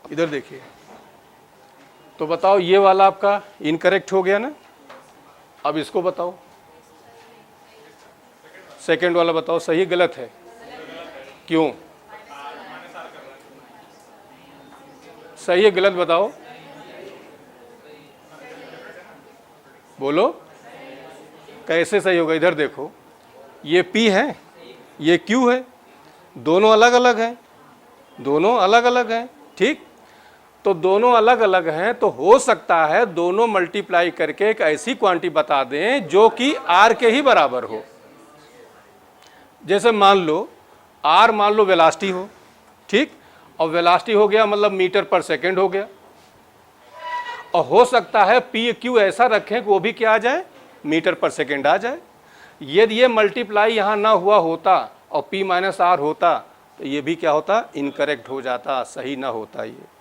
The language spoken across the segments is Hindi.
इधर देखिए, तो बताओ ये वाला आपका इनकरेक्ट हो गया ना। अब इसको बताओ, सेकंड वाला बताओ सही गलत है, क्यों सही है गलत बताओ, बोलो कैसे सही होगा। इधर देखो, ये P है, ये Q है, दोनों अलग अलग हैं, दोनों अलग अलग हैं, ठीक। तो दोनों अलग अलग हैं, तो हो सकता है दोनों मल्टीप्लाई करके एक ऐसी क्वांटिटी बता दें जो कि R के ही बराबर हो। जैसे मान लो R मान लो वेलोसिटी हो, ठीक, और वेलोसिटी हो गया मतलब मीटर पर सेकंड हो गया, और हो सकता है P Q ऐसा रखें कि वो भी क्या आ जाए, मीटर पर सेकंड आ जाए। यदि ये मल्टीप्लाई यहाँ ना हुआ होता और P माइनस R होता तो ये भी क्या होता, इनकरेक्ट हो जाता, सही ना होता ये।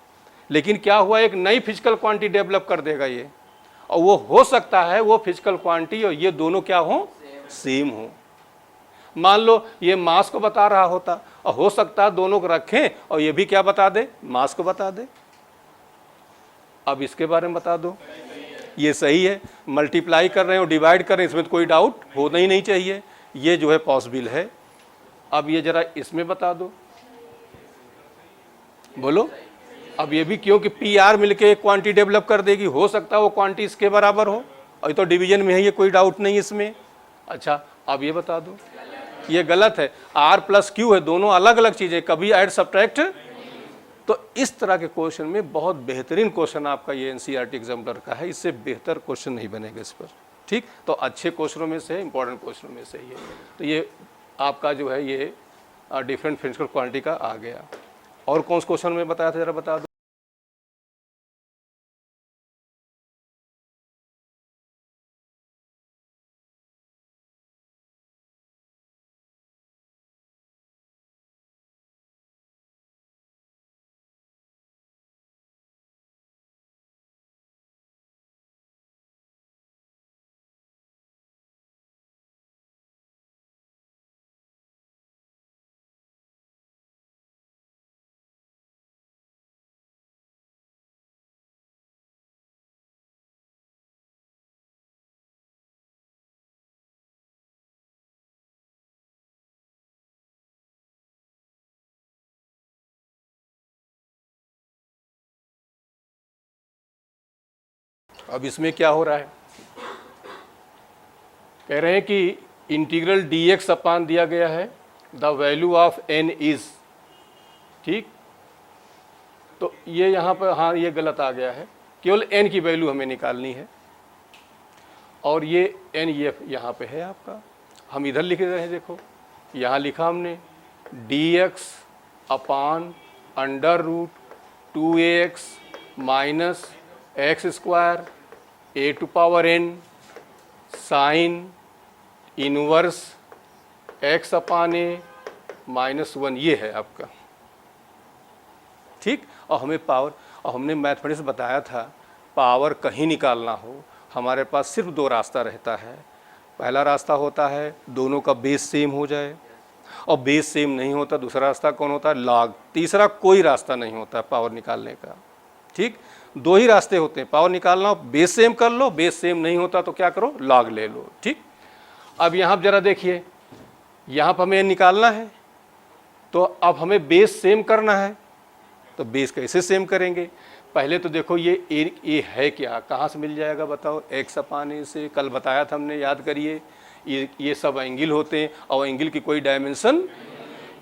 लेकिन क्या हुआ, एक नई फिजिकल क्वांटिटी डेवलप कर देगा ये, और वो हो सकता है वो फिजिकल क्वांटिटी और ये दोनों क्या हो, सेम हो। मान लो ये मास को बता रहा होता, और हो सकता है दोनों को रखें और ये भी क्या बता दे, मास को बता दे। अब इसके बारे में बता दो, ये सही है, मल्टीप्लाई कर रहे हो डिवाइड कर रहे हैं, इसमें तो कोई डाउट होना ही नहीं चाहिए, ये जो है पॉसिबल है। अब ये जरा इसमें बता दो, बोलो। अब ये भी क्योंकि पी आर मिलके एक क्वांटिटी डेवलप कर देगी, हो सकता है वो क्वांटिटी इसके बराबर हो, और ये तो डिवीजन में है, ये कोई डाउट नहीं इसमें। अच्छा अब ये बता दो, ये गलत है, आर प्लस क्यू है, दोनों अलग अलग चीजें, कभी ऐड सब्ट्रैक्ट। तो इस तरह के क्वेश्चन में बहुत बेहतरीन क्वेश्चन आपका ये एनसीईआरटी एग्जामिनर का है, इससे बेहतर क्वेश्चन नहीं बनेगा इस पर, ठीक। तो अच्छे क्वेश्चनों में से, इंपॉर्टेंट क्वेश्चनों में से ये, तो ये आपका जो है ये डिफरेंट फिजिकल क्वांटिटी का आ गया। और कौन से क्वेश्चन में बताया था, जरा बता दो। अब इसमें क्या हो रहा है, कह रहे हैं कि इंटीग्रल dx अपान दिया गया है, the value of n is, ठीक। तो ये यहाँ पर हाँ ये गलत आ गया है, केवल n की वैल्यू हमें निकालनी है, और ये n ये यहाँ पे है आपका, हम इधर लिख रहे हैं, देखो यहाँ लिखा हमने dx upon under root 2ax minus x square a to power n sine inverse x upon a minus 1, ये है आपका, ठीक। और हमें पावर, और हमने मैथमेटिक्स बताया था पावर कहीं निकालना हो हमारे पास सिर्फ दो रास्ता रहता है। पहला रास्ता होता है दोनों का बेस सेम हो जाए, और बेस सेम नहीं होता दूसरा रास्ता कौन होता है, लॉग। तीसरा कोई रास्ता नहीं होता पावर निकालने का, ठीक। दो ही रास्ते होते हैं पावर निकालना, बेस सेम कर लो, बेस सेम नहीं होता तो क्या करो, लॉग ले लो, ठीक। अब यहाँ जरा देखिए, यहाँ पर हमें निकालना है, तो अब हमें बेस सेम करना है, तो बेस कैसे सेम करेंगे। पहले तो देखो ये है क्या, कहाँ से मिल जाएगा बताओ, एक्स अपान ए से, कल बताया था हमने, याद करिए। ये सब एंगल होते हैं, और एंगल की कोई डायमेंशन,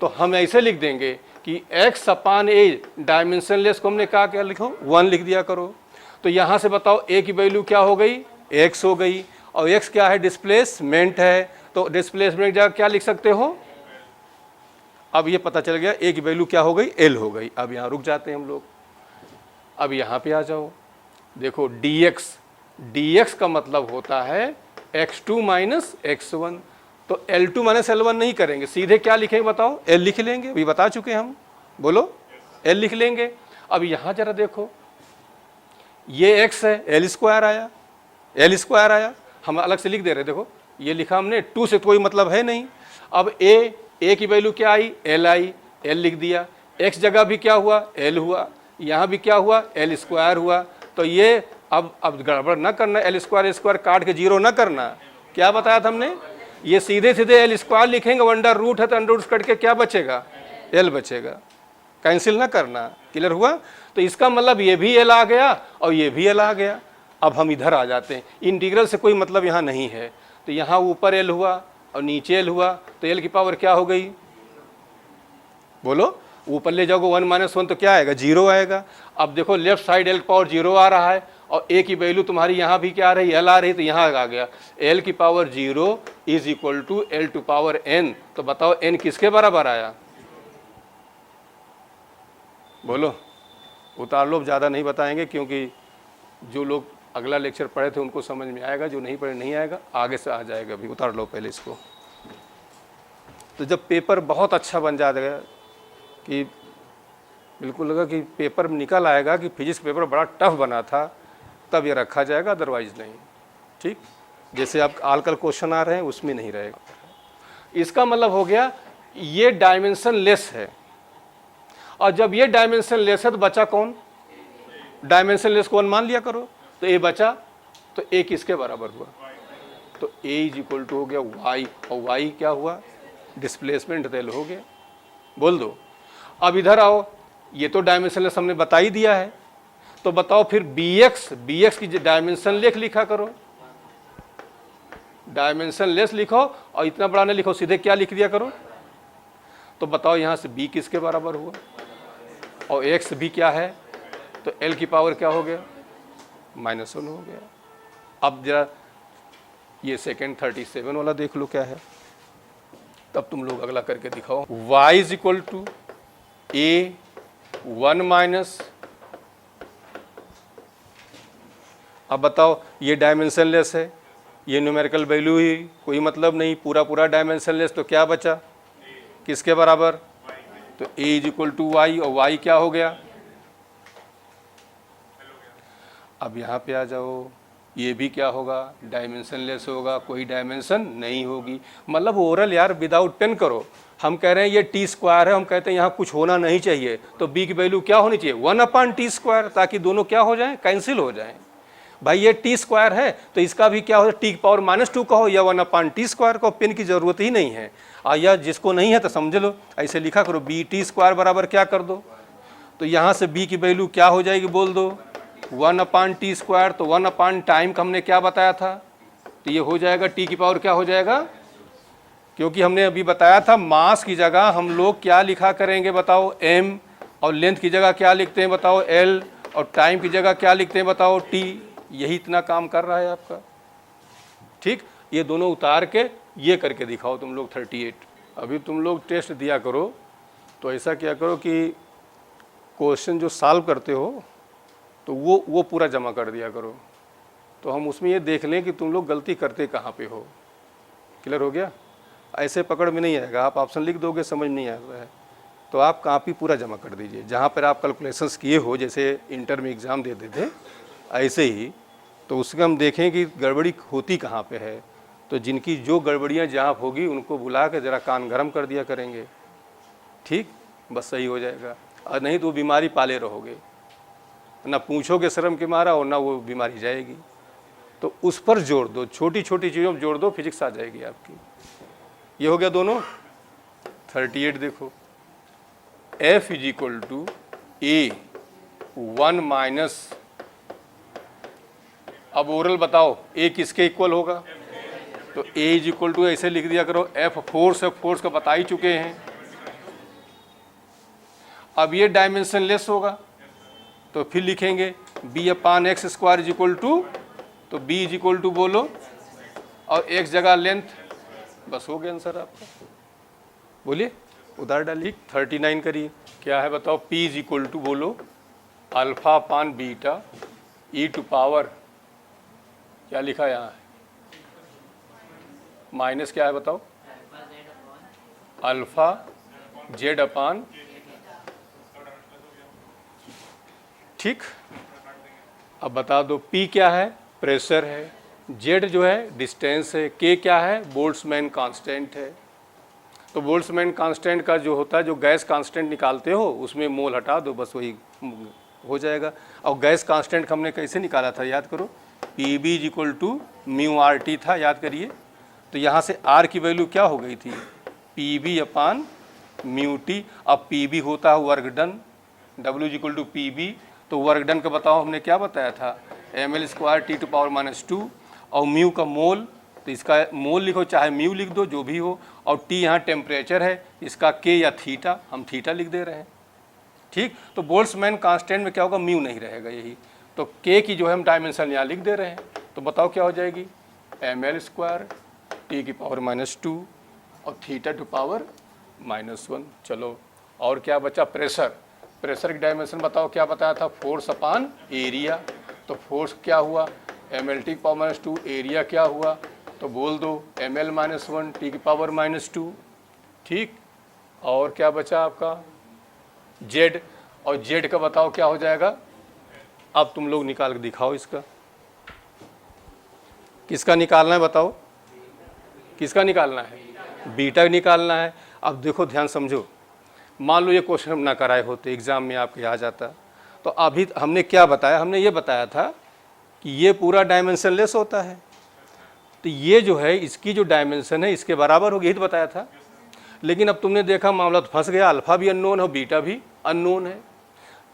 तो हम ऐसे लिख देंगे कि x अपान ए डायमेंशनलेस को हमने कहा क्या लिखो, 1 लिख दिया करो। तो यहाँ से बताओ a की वैल्यू क्या हो गई, x हो गई, और x क्या है, डिस्प्लेसमेंट है, तो डिस्प्लेसमेंट जगह क्या लिख सकते हो। अब ये पता चल गया a की वैल्यू क्या हो गई, l हो गई। अब यहाँ रुक जाते हैं हम लोग, अब यहाँ पे आ जाओ, देखो dx का मतलब होता है x2 माइनस x1, तो L2 माइनस L1 नहीं करेंगे, सीधे क्या लिखेंगे बताओ, L लिख लेंगे, अभी बता चुके हैं हम, बोलो L लिख लेंगे। अब यहाँ जरा देखो, ये x है, L स्क्वायर आया, हम अलग से लिख दे रहे, देखो ये लिखा हमने, 2 से कोई मतलब है नहीं। अब a की वैल्यू क्या आई, L आई, L लिख दिया, x जगह भी क्या हुआ, L हुआ, यहाँ भी क्या हुआ, एल स्क्वायर हुआ। तो ये अब गड़बड़ ना करना, एल स्क्वायर काट के जीरो ना करना। क्या बताया था हमने, ये सीधे सीधे एल स्क्वायर लिखेंगे, अंडर रूट है तो अंडर रूट कट के क्या बचेगा, एल बचेगा, कैंसिल ना करना। क्लियर हुआ। तो इसका मतलब ये भी एल आ गया और ये भी एल आ गया। अब हम इधर आ जाते हैं, इंटीग्रल से कोई मतलब यहाँ नहीं है, तो यहाँ ऊपर एल हुआ और नीचे एल हुआ, तो एल की पावर क्या हो गई, बोलो, ऊपर ले जाओगे 1 - 1 तो क्या आएगा, 0 आएगा। अब देखो लेफ्ट साइड एल की पावर 0 आ रहा है और ए की वैल्यू तुम्हारी यहाँ भी क्या आ रही है, एल आ रही, तो यहाँ आ गया एल की power 0 is equal to L to power N. तो बताओ एन किसके बराबर आया, बोलो, उतार लो। ज़्यादा नहीं बताएंगे क्योंकि जो लोग अगला लेक्चर पढ़े थे उनको समझ में आएगा, जो नहीं पढ़े नहीं आएगा, आगे से आ जाएगा भी। उतार लो पहले इसको। तो जब पेपर बहुत अच्छा बन जाएगा कि बिल्कुल लगा कि पेपर निकल आएगा कि फिजिक्स पेपर बड़ा टफ बना था, तब ये रखा जाएगा, अदरवाइज नहीं। ठीक, जैसे आप आजकल क्वेश्चन आ रहे हैं उसमें नहीं रहेगा। इसका मतलब हो गया ये डायमेंशन लेस है, और जब ये डायमेंशन लेस है तो बचा कौन, डायमेंशन लेस कौन मान लिया करो, तो ए बचा। तो ए किसके बराबर हुआ, तो ए इज इक्वल टू हो गया वाई, और वाई क्या हुआ, डिस्प्लेसमेंट तेल हो गया। बोल दो। अब इधर आओ, ये तो डायमेंशन लेस हमने बता ही दिया है, तो बताओ फिर बी एक्स की डायमेंशन लेस लिखा करो, डायमेंशन लेस लिखो और इतना बड़ा नहीं लिखो, सीधे क्या लिख दिया करो। तो बताओ यहाँ से बी किसके बराबर हुआ, और एक्स भी क्या है, तो एल की पावर क्या हो गया, -1 हो गया। अब जरा ये सेकेंड 37 वाला देख लो क्या है, तब तुम लोग अगला करके दिखाओ। y is equal to a 1 minus, अब बताओ ये डायमेंशन लेस है, ये न्यूमेरिकल वैल्यू ही कोई मतलब नहीं, पूरा डायमेंशन लेस, तो क्या बचा, किसके बराबर, तो a is equal to y, और y क्या हो गया। अब यहाँ पे आ जाओ, ये भी क्या होगा, डायमेंशन लेस होगा, कोई डायमेंशन नहीं होगी। मतलब ओरल यार विदाउट पेन करो। हम कह रहे हैं ये टी स्क्वायर है, हम कहते हैं यहाँ कुछ होना नहीं चाहिए, तो बी की वैल्यू क्या होनी चाहिए, 1/t², ताकि दोनों क्या हो जाएं, कैंसिल हो जाएं। भाई ये टी स्क्वायर है तो इसका भी क्या हो, टी की पावर -2 कहो या 1/t² कहो, पेन की जरूरत ही नहीं है। या जिसको नहीं है तो समझ लो, ऐसे लिखा करो, bt² बराबर क्या कर दो, तो यहाँ से b की वैल्यू क्या हो जाएगी, बोल दो 1/t²। तो 1 टाइम का हमने क्या बताया था, तो ये हो जाएगा टी की पावर क्या हो जाएगा, क्योंकि हमने अभी बताया था मास की जगह हम लोग क्या लिखा करेंगे, बताओ m, और लेंथ की जगह क्या लिखते हैं बताओ l, और टाइम की जगह क्या लिखते हैं बताओ t। यही इतना काम कर रहा है आपका। ठीक, ये दोनों उतार के ये करके दिखाओ तुम लोग 38। अभी तुम लोग टेस्ट दिया करो तो ऐसा क्या करो कि क्वेश्चन जो सॉल्व करते हो तो वो पूरा जमा कर दिया करो, तो हम उसमें ये देख लें कि तुम लोग गलती करते कहाँ पे हो। क्लियर हो गया। ऐसे पकड़ में नहीं आएगा, आप ऑप्शन लिख दोगे समझ नहीं आ रहा है तो आप कॉपी पूरा जमा कर दीजिए, जहाँ पर आप कैलकुलेशंस किए हो, जैसे इंटर में एग्ज़ाम देते थे ऐसे ही, तो उसमें हम देखें कि गड़बड़ी होती कहाँ पे है। तो जिनकी जो गड़बड़ियाँ जहाँ होगी उनको बुला के ज़रा कान गरम कर दिया करेंगे, ठीक, बस सही हो जाएगा। और नहीं तो बीमारी पाले रहोगे, ना पूछोगे शर्म के मारा और ना वो बीमारी जाएगी। तो उस पर जोड़ दो, छोटी छोटी चीज़ों पर जोड़ दो, फिजिक्स आ जाएगी आपकी। ये हो गया दोनों। 38 देखो, f is equal to a 1 minus, अब ओरल बताओ a किसके इक्वल होगा, तो a इज इक्वल टू ऐसे लिख दिया करो, f फोर्स का बता ही चुके हैं। अब ये डायमेंशन लेस होगा तो फिर लिखेंगे b/x² इज इक्वल टू, तो b इज इक्वल टू बोलो और x जगह लेंथ, बस हो गया आंसर आपका। बोलिए, उधार डालिए। 39 करिए, क्या है बताओ, p इज इक्वल टू बोलो α/β e टू पावर, क्या लिखा यहाँ है, माइनस क्या है बताओ, α/z/, ठीक। अब बता दो P क्या है, प्रेशर है, Z जो है डिस्टेंस है, K क्या है, बोल्ट्जमैन कांस्टेंट है। तो बोल्ट्जमैन कांस्टेंट का जो होता है, जो गैस कांस्टेंट निकालते हो उसमें मोल हटा दो, बस वही हो जाएगा। और गैस कांस्टेंट हमने कैसे निकाला था, याद करो, P B is equal to mu R T था, याद करिए। तो यहाँ से आर की वैल्यू क्या हो गई थी, P B upon mu T. अब पी बी होता है work done, W is equal to P B. तो वर्क डन का बताओ हमने क्या बताया था, M L square T to power minus 2। और म्यू का मोल, तो इसका मोल लिखो चाहे म्यू लिख दो, जो भी हो। और टी यहाँ टेम्परेचर है, इसका के या थीटा, हम थीटा लिख दे रहे हैं, ठीक। तो बोल्ट्जमैन कांस्टेंट में क्या होगा, म्यू नहीं रहेगा यही। तो के की जो है हम डायमेंशन यहाँ लिख दे रहे हैं। तो बताओ क्या हो जाएगी, एम एल स्क्वायर टी की पावर माइनस 2 और थीटा टू पावर माइनस 1। चलो और क्या बचा, प्रेशर। प्रेशर की डायमेंशन बताओ क्या बताया था, फोर्स अपान एरिया। तो फोर्स क्या हुआ, एम एल टी की पावर माइनस 2, एरिया क्या हुआ, तो बोल दो एम एल माइनस 1 टी की पावर माइनस 2, ठीक। और क्या बचा आपका, जेड। और जेड का बताओ क्या हो जाएगा, अब तुम लोग निकाल के दिखाओ इसका, किसका निकालना है बताओ, किसका निकालना है, बीटा निकालना है। अब देखो ध्यान समझो, मान लो ये क्वेश्चन हम ना कराए होते, एग्जाम में आपके आ जाता, तो अभी हमने क्या बताया, हमने ये बताया था कि ये पूरा डायमेंशन लेस होता है, तो ये जो है इसकी जो डायमेंशन है इसके बराबर होगी, यही तो बताया था। लेकिन अब तुमने देखा मामला तो फंस गया, अल्फा भी अननोन है, बीटा भी अननोन है।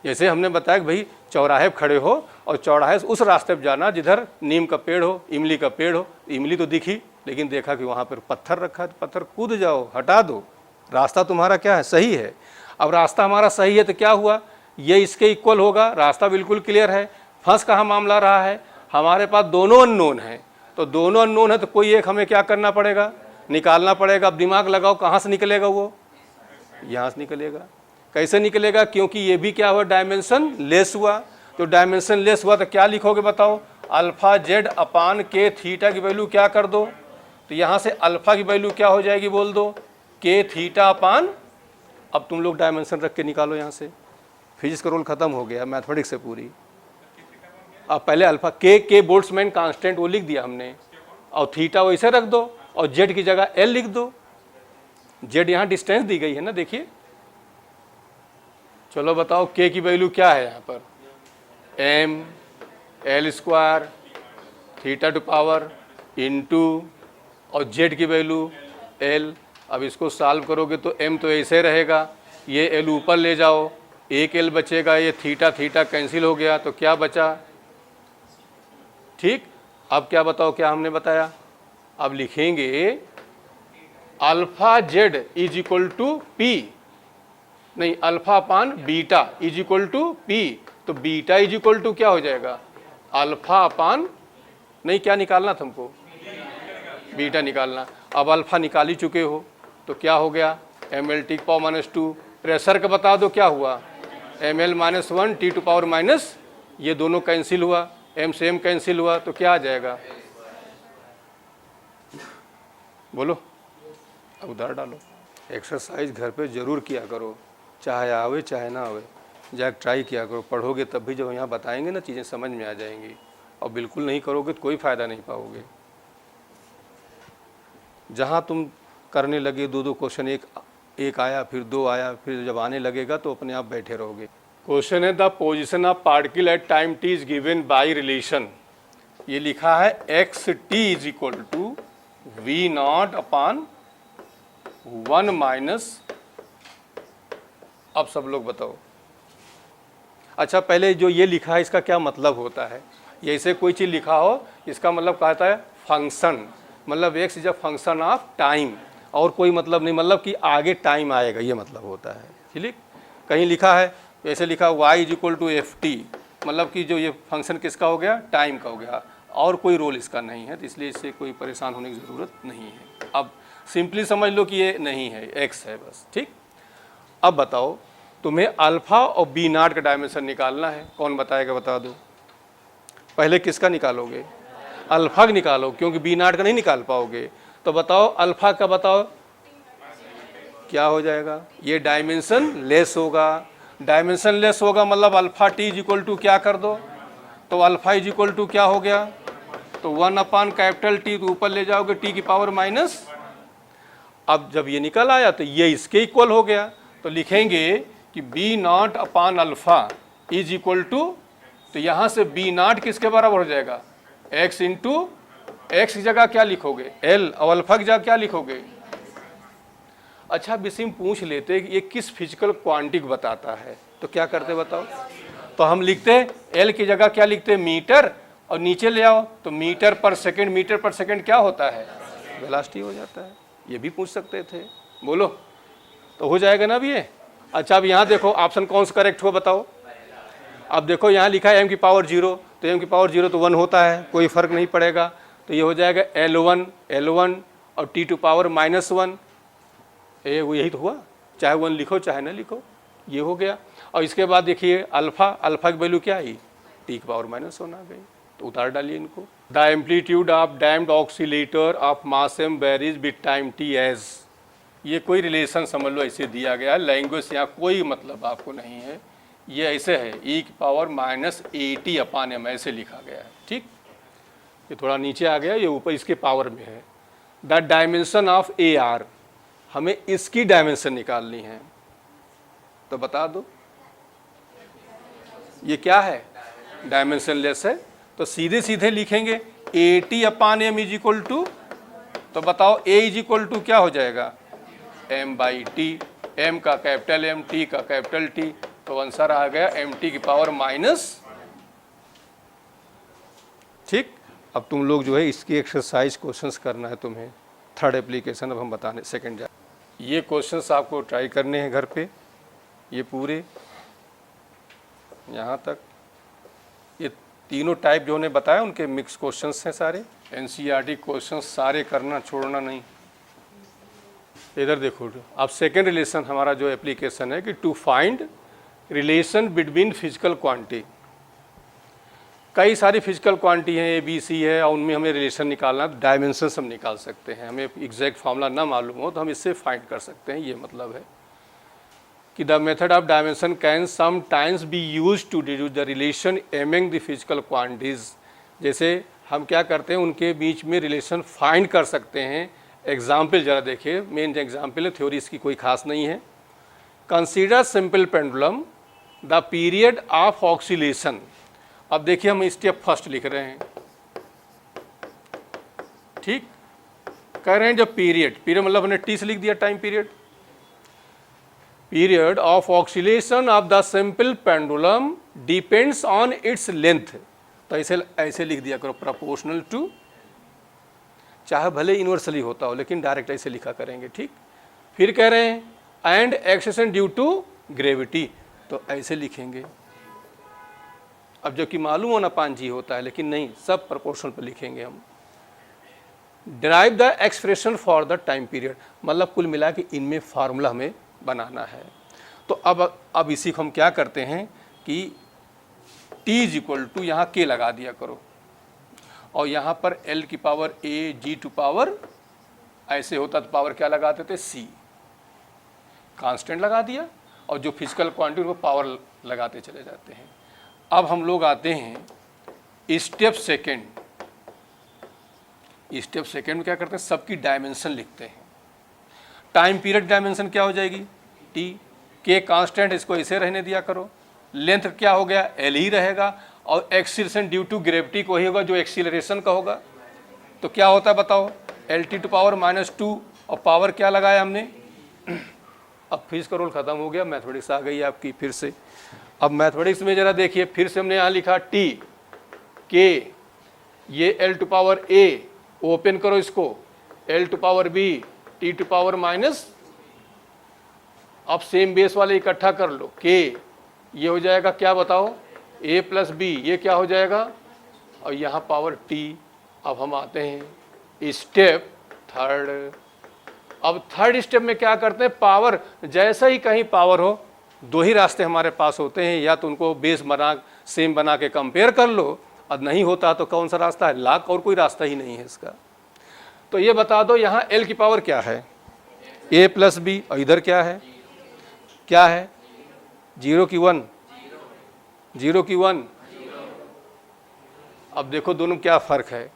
जैसे हमने बताया कि भाई चौराहे पर खड़े हो और चौराहे से उस रास्ते पर जाना जिधर नीम का पेड़ हो, इमली का पेड़ हो। इमली तो दिखी, लेकिन देखा कि वहाँ पर पत्थर रखा है, तो पत्थर कूद जाओ, हटा दो, रास्ता तुम्हारा क्या है, सही है। अब रास्ता हमारा सही है तो क्या हुआ, ये इसके इक्वल होगा, रास्ता बिल्कुल क्लियर है। फंस कहाँ मामला रहा है, हमारे पास दोनों अननोन हैं, तो दोनों अननोन है तो कोई एक हमें क्या करना पड़ेगा, निकालना पड़ेगा। अब दिमाग लगाओ, कहाँ से निकलेगा वो, यहाँ से निकलेगा। कैसे निकलेगा, क्योंकि ये भी क्या हुआ, डायमेंशन लेस हुआ। तो डायमेंशन लेस हुआ तो क्या लिखोगे बताओ, अल्फा जेड अपान के थीटा की वैल्यू क्या कर दो, तो यहाँ से अल्फा की वैल्यू क्या हो जाएगी, बोल दो के थीटा अपान, अब तुम लोग डायमेंशन रख के निकालो यहाँ से, फिजिक्स का रोल खत्म हो गया, मैथमेटिक्स से पूरी। अब पहले अल्फा के बोल्ट्जमैन कांस्टेंट वो लिख दिया हमने, और थीटा वैसे रख दो, और जेड की जगह एल लिख दो। जेड यहाँ डिस्टेंस दी गई है ना, देखिए। चलो बताओ के की वैल्यू क्या है यहाँ पर, M L square theta to power into, और जेड की वैल्यू एल। अब इसको सॉल्व करोगे तो एम तो ऐसे रहेगा, ये एल ऊपर ले जाओ, एक एल बचेगा, ये थीटा थीटा कैंसिल हो गया, तो क्या बचा, ठीक। अब क्या बताओ क्या हमने बताया, अब लिखेंगे alpha Z is equal to P, नहीं alpha upon beta is equal to P. तो बीटा इज इक्वल टू क्या हो जाएगा, अल्फा अपान, नहीं क्या निकालना था हमको, बीटा निकालना। अब अल्फा निकाल ही चुके हो, तो क्या हो गया, M L T power minus 2। Pressure का बता दो क्या हुआ, M L minus 1 T to power minus, ये दोनों कैंसिल हुआ, एम से एम कैंसिल हुआ, तो क्या आ जाएगा, बोलो, अब उधार डालो। एक्सरसाइज घर पे ज़रूर किया करो, चाहे आवे चाहे ना आवे, जाके ट्राई किया करो। पढ़ोगे तब भी जब यहाँ बताएंगे ना चीज़ें समझ में आ जाएंगी, और बिल्कुल नहीं करोगे तो कोई फ़ायदा नहीं पाओगे। जहाँ तुम करने लगे दो दो क्वेश्चन, एक आया फिर दो आया, फिर जब आने लगेगा तो अपने आप बैठे रहोगे। क्वेश्चन है the position of particle at time T is given by relation. ये लिखा है X T is equal to V not upon 1 minus, अब सब लोग बताओ। अच्छा पहले जो ये लिखा है इसका क्या मतलब होता है, ये ऐसे कोई चीज़ लिखा हो इसका मतलब कहता है फंक्शन, मतलब x is a function of time, और कोई मतलब नहीं, मतलब कि आगे टाइम आएगा, ये मतलब होता है। ठीक, कहीं लिखा है ऐसे लिखा y is equal to F T, मतलब कि जो ये फंक्शन किसका हो गया, टाइम का हो गया, और कोई रोल इसका नहीं है, तो इसलिए इससे कोई परेशान होने की ज़रूरत नहीं है। अब सिंपली समझ लो कि ये नहीं है, एक्स है बस, ठीक। अब बताओ तुम्हें अल्फ़ा और बी नॉट का डायमेंशन निकालना है, कौन बताएगा बता दो। पहले किसका निकालोगे, अल्फ़ा का निकालो, क्योंकि बी नॉट का नहीं निकाल पाओगे। तो बताओ अल्फ़ा का बताओ क्या हो जाएगा, ये डायमेंशन लेस होगा। डायमेंशन लेस होगा मतलब alpha T is equal to क्या कर दो, तो अल्फ़ा इज इक्वल टू क्या हो गया, तो 1 अपान कैपिटल टी, तो ऊपर ले जाओगे टी की पावर माइनस। अब जब ये निकल आया तो ये इसके इक्वल हो गया, तो लिखेंगे कि B not upon alpha is equal to, तो यहाँ से बी नॉट किसके बराबर हो जाएगा, एक्स इंटू एक्स की जगह क्या लिखोगे एल, और अल्फा की जगह क्या लिखोगे। अच्छा अब इसी में पूछ लेते कि ये किस फिजिकल क्वांटिटी को बताता है, तो क्या करते बताओ। तो हम लिखते एल की जगह क्या लिखते मीटर, और नीचे ले आओ तो मीटर पर सेकंड, मीटर पर सेकंड क्या होता है, वेलोसिटी हो जाता है। ये भी पूछ सकते थे, बोलो तो हो जाएगा ना अभी ये। अच्छा अब यहाँ देखो ऑप्शन कौन सा करेक्ट हो बताओ। अब देखो यहाँ लिखा है m की पावर 0, तो m की पावर 0 तो 1 होता है, कोई फर्क नहीं पड़ेगा। तो ये हो जाएगा L1 और t टू पावर -1, यही तो हुआ, चाहे 1 लिखो चाहे ना लिखो, ये हो गया। और इसके बाद देखिए अल्फा की वैल्यू क्या आई, t की पावर -1 आ गई, तो उतार डालिए इनको। The amplitude of damped oscillator of mass m varies with time t as, ये कोई रिलेशन समझ लो ऐसे दिया गया है, लैंग्वेज से यहाँ कोई मतलब आपको नहीं है, ये ऐसे है e की पावर -80/m ऐसे लिखा गया है, ठीक। ये थोड़ा नीचे आ गया, ये ऊपर इसके पावर में है। द डायमेंशन ऑफ AR, हमें इसकी डायमेंशन निकालनी है, तो बता दो ये क्या है, डायमेंशन लेस है, तो सीधे सीधे लिखेंगे 80/m इज इक्वल टू, तो बताओ a इज इक्वल टू क्या हो जाएगा m/t, m का कैपिटल M, t का कैपिटल T, तो आंसर आ गया mt की पावर माइनस, ठीक। अब तुम लोग जो है इसकी एक्सरसाइज क्वेश्चंस करना है तुम्हें, थर्ड एप्लीकेशन अब हम बताने सेकंड जा, ये क्वेश्चंस आपको ट्राई करने हैं घर पे, ये पूरे यहाँ तक, ये तीनों टाइप जो ने बताया उनके मिक्स क्वेश्चंस हैं सारे, NCERT क्वेश्चंस सारे करना, छोड़ना नहीं। इधर देखो, अब सेकेंड रिलेशन हमारा जो एप्लीकेशन है कि to find relation between physical quantity, कई सारी फिजिकल क्वांटिटी हैं, ABC है, और उनमें हमें रिलेशन निकालना, डायमेंशन हम निकाल सकते हैं, हमें एग्जैक्ट फार्मूला ना मालूम हो तो हम इससे फाइंड कर सकते हैं। ये मतलब है कि the method of dimension can sometimes be use to deduce the relation among the physical quantities, जैसे हम क्या करते हैं उनके बीच में रिलेशन फाइंड कर सकते हैं। एग्जाम्पल जरा देखिए, मेन एग्जाम्पल है, थ्योरी इसकी कोई खास नहीं है। Consider simple pendulum the period of oscillation, अब देखिए हम स्टेप फर्स्ट लिख रहे हैं, ठीक, कह रहे हैं जब पीरियड मतलब हमने टी से लिख दिया time period of oscillation of the simple pendulum depends on its length, तो ऐसे लिख दिया करो प्रोपोर्शनल टू, चाहे भले इन्वर्सली होता हो लेकिन डायरेक्ट ऐसे लिखा करेंगे, ठीक। फिर कह रहे हैं and acceleration due to gravity, तो ऐसे लिखेंगे। अब जबकि मालूम होना 5G होता है, लेकिन नहीं, सब प्रोपोर्शनल पर लिखेंगे हम। Derive the expression for the time period, मतलब कुल मिला के इनमें फार्मूला हमें बनाना है। तो अब इसी को हम क्या करते हैं कि t इज इक्वल टू यहाँ k लगा दिया करो, और यहाँ पर L की power a g to power, ऐसे होता तो पावर क्या लगाते थे c, कांस्टेंट लगा दिया, और जो फिजिकल क्वांटिटी उनको पावर लगाते चले जाते हैं। अब हम लोग आते हैं स्टेप सेकेंड। स्टेप सेकेंड में क्या करते हैं, सबकी डायमेंशन लिखते हैं। टाइम पीरियड डायमेंशन क्या हो जाएगी t, k कांस्टेंट, इसको ऐसे रहने दिया करो। लेंथ क्या हो गया L ही रहेगा, और एक्सीलरेशन ड्यू टू ग्रेविटी को ही होगा जो एक्सीलरेशन का होगा। तो क्या होता है बताओ, LT टू पावर -2, और पावर क्या लगाया हमने। अब फिजिक्स का रोल खत्म हो गया, मैथमेटिक्स आ गई आपकी फिर से। अब मैथमेटिक्स में जरा देखिए, फिर से हमने यहाँ लिखा t k, ये L to power a, open करो इसको, L to power b, t to power minus, अब सेम बेस वाले इकट्ठा कर लो, k ये हो जाएगा क्या बताओ a प्लस b, ये क्या हो जाएगा, और यहाँ पावर t। अब हम आते हैं स्टेप थर्ड। अब थर्ड स्टेप में क्या करते हैं, पावर, जैसा ही कहीं पावर हो, दो ही रास्ते हमारे पास होते हैं, या तो उनको बेस बना सेम बना के कंपेयर कर लो, और नहीं होता तो कौन सा रास्ता है, लाख, और कोई रास्ता ही नहीं है इसका। तो ये बता दो यहाँ L की पावर क्या है, a प्लस b, और इधर क्या है 0 की 1, 0 की 1। अब देखो दोनों क्या फ़र्क है,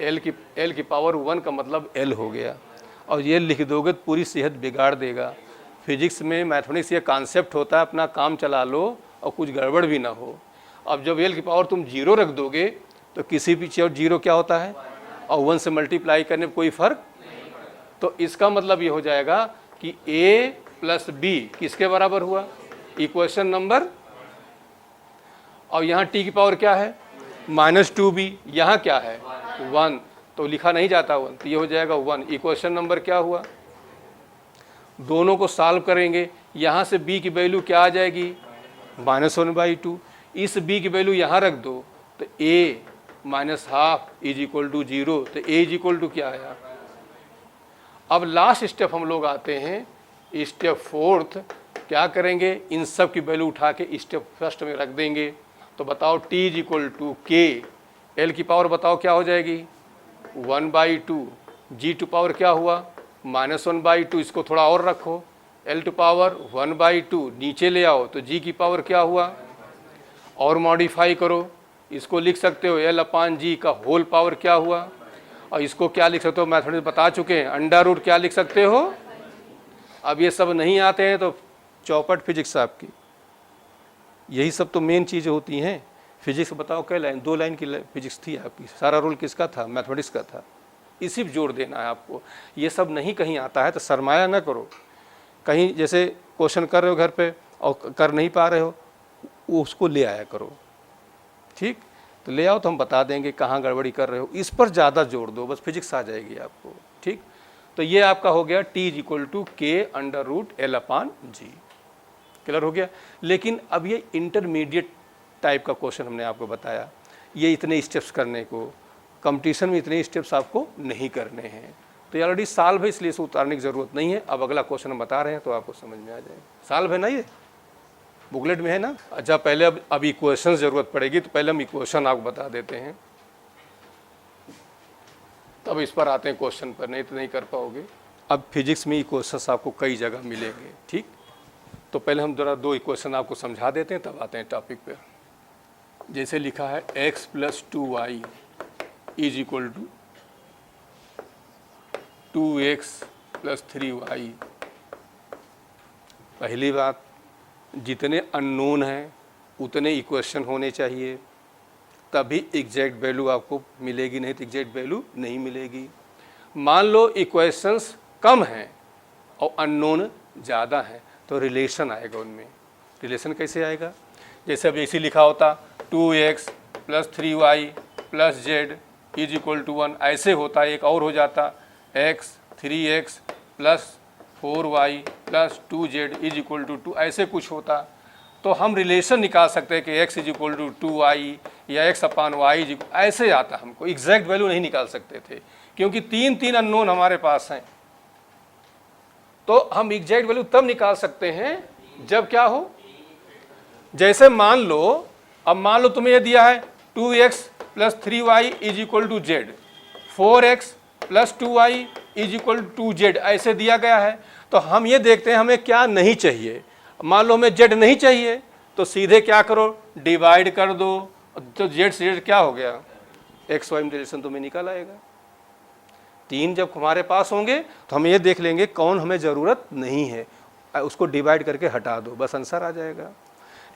L की पावर 1 का मतलब L हो गया, और ये लिख दोगे तो पूरी सेहत बिगाड़ देगा। फिजिक्स में मैथमेटिक्स ये कॉन्सेप्ट होता है, अपना काम चला लो और कुछ गड़बड़ भी ना हो। अब जब l की पावर तुम 0 रख दोगे तो किसी भी चीज़ 0 क्या होता है, और 1 से मल्टीप्लाई करने में कोई फर्क। तो इसका मतलब ये हो जाएगा कि a प्लस बी किसके बराबर हुआ, इक्वेशन नंबर, और यहाँ t की पावर क्या है -2b, यहाँ क्या है 1, तो लिखा नहीं जाता 1, तो ये हो जाएगा 1। इक्वेशन नंबर क्या हुआ, दोनों को सॉल्व करेंगे, यहाँ से b की वैल्यू क्या आ जाएगी -1/2, इस b की वैल्यू यहाँ रख दो तो a -½ इज इक्वल टू 0, तो a इज इक्वल टू क्या आया। अब लास्ट स्टेप हम लोग आते हैं, स्टेप 4th, क्या करेंगे, इन सब की वैल्यू उठा के स्टेप फर्स्ट में रख देंगे। तो बताओ t is equal to k, l की पावर बताओ क्या हो जाएगी 1/2, g टू पावर क्या हुआ -1/2, इसको थोड़ा और रखो, l टू पावर 1/2 नीचे ले आओ तो g की पावर क्या हुआ, और मॉडिफाई करो, इसको लिख सकते हो l/g का होल पावर क्या हुआ, और इसको क्या लिख सकते हो, मैथमेटिक्स बता चुके हैं, अंडर रूट क्या लिख सकते हो। अब ये सब नहीं आते हैं तो चौपट फिजिक्स आपकी, यही सब तो मेन चीज़ें होती हैं। फिजिक्स बताओ कै लाइन, 2 लाइन की फिजिक्स थी आपकी, सारा रोल किसका था, मैथमेटिक्स का था, इसी पर जोर देना है आपको। ये सब नहीं कहीं आता है तो सरमाया ना करो, कहीं जैसे क्वेश्चन कर रहे हो घर पे और कर नहीं पा रहे हो, उसको ले आया करो, ठीक, तो ले आओ तो हम बता देंगे कहाँ गड़बड़ी कर रहे हो, इस पर ज़्यादा जोर दो, बस फिजिक्स आ जाएगी आपको, ठीक। तो ये आपका हो गया t is equal to k/L/g, clear हो गया। लेकिन अब ये इंटरमीडिएट टाइप का क्वेश्चन हमने आपको बताया, ये इतने स्टेप्स करने को, कंपटीशन में इतने स्टेप्स आपको नहीं करने हैं, तो ये ऑलरेडी सॉल्व है, इसलिए इसे उतारने की ज़रूरत नहीं है। अब अगला क्वेश्चन हम बता रहे हैं तो आपको समझ में आ जाएगा, सॉल्व है ना, ये बुकलेट में है ना। अच्छा, पहले अब इक्वेशन ज़रूरत पड़ेगी, तो पहले हम इक्वेशन आपको बता देते हैं, तब इस पर आते हैं क्वेश्चन पर, नहीं तो नहीं कर पाओगे। अब फिजिक्स में इक्वेशंस आपको कई जगह मिलेंगे, ठीक, तो पहले हम ज़रा 2 इक्वेशन आपको समझा देते हैं, तब आते हैं टॉपिक पे। जैसे लिखा है x + 2y is equal to 2x + 3y। पहली बात, जितने अननोन हैं उतने इक्वेशन होने चाहिए, तभी एग्जैक्ट वैल्यू आपको मिलेगी, नहीं तो एग्जैक्ट वैल्यू नहीं मिलेगी। मान लो इक्वेशंस कम हैं और अननोन ज़्यादा हैं, तो रिलेशन आएगा उनमें। रिलेशन कैसे आएगा, जैसे अब ऐसे लिखा होता 2x + 3y + z is equal to 1, ऐसे होता, एक और हो जाता x 3x + 4y + 2z is equal to 2, ऐसे कुछ होता। तो हम रिलेशन निकाल सकते हैं कि x is equal to 2y या x/y ऐसे आता, हमको एग्जैक्ट वैल्यू नहीं निकाल सकते थे, क्योंकि 3 अननोन हमारे पास हैं। तो हम एग्जैक्ट वैल्यू तब निकाल सकते हैं जब क्या हो, जैसे मान लो, अब मान लो तुम्हें ये दिया है 2x + 3y is equal to z, 4x + 2y is equal to z, ऐसे दिया गया है। तो हम ये देखते हैं हमें क्या नहीं चाहिए, मान लो हमें z नहीं चाहिए, तो सीधे क्या करो, डिवाइड कर दो, तो z से z क्या हो गया, एक्स वाई में रिलेशन तुम्हें निकल आएगा। 3 जब हमारे पास होंगे तो हम ये देख लेंगे कौन हमें ज़रूरत नहीं है, उसको डिवाइड करके हटा दो, बस आंसर आ जाएगा।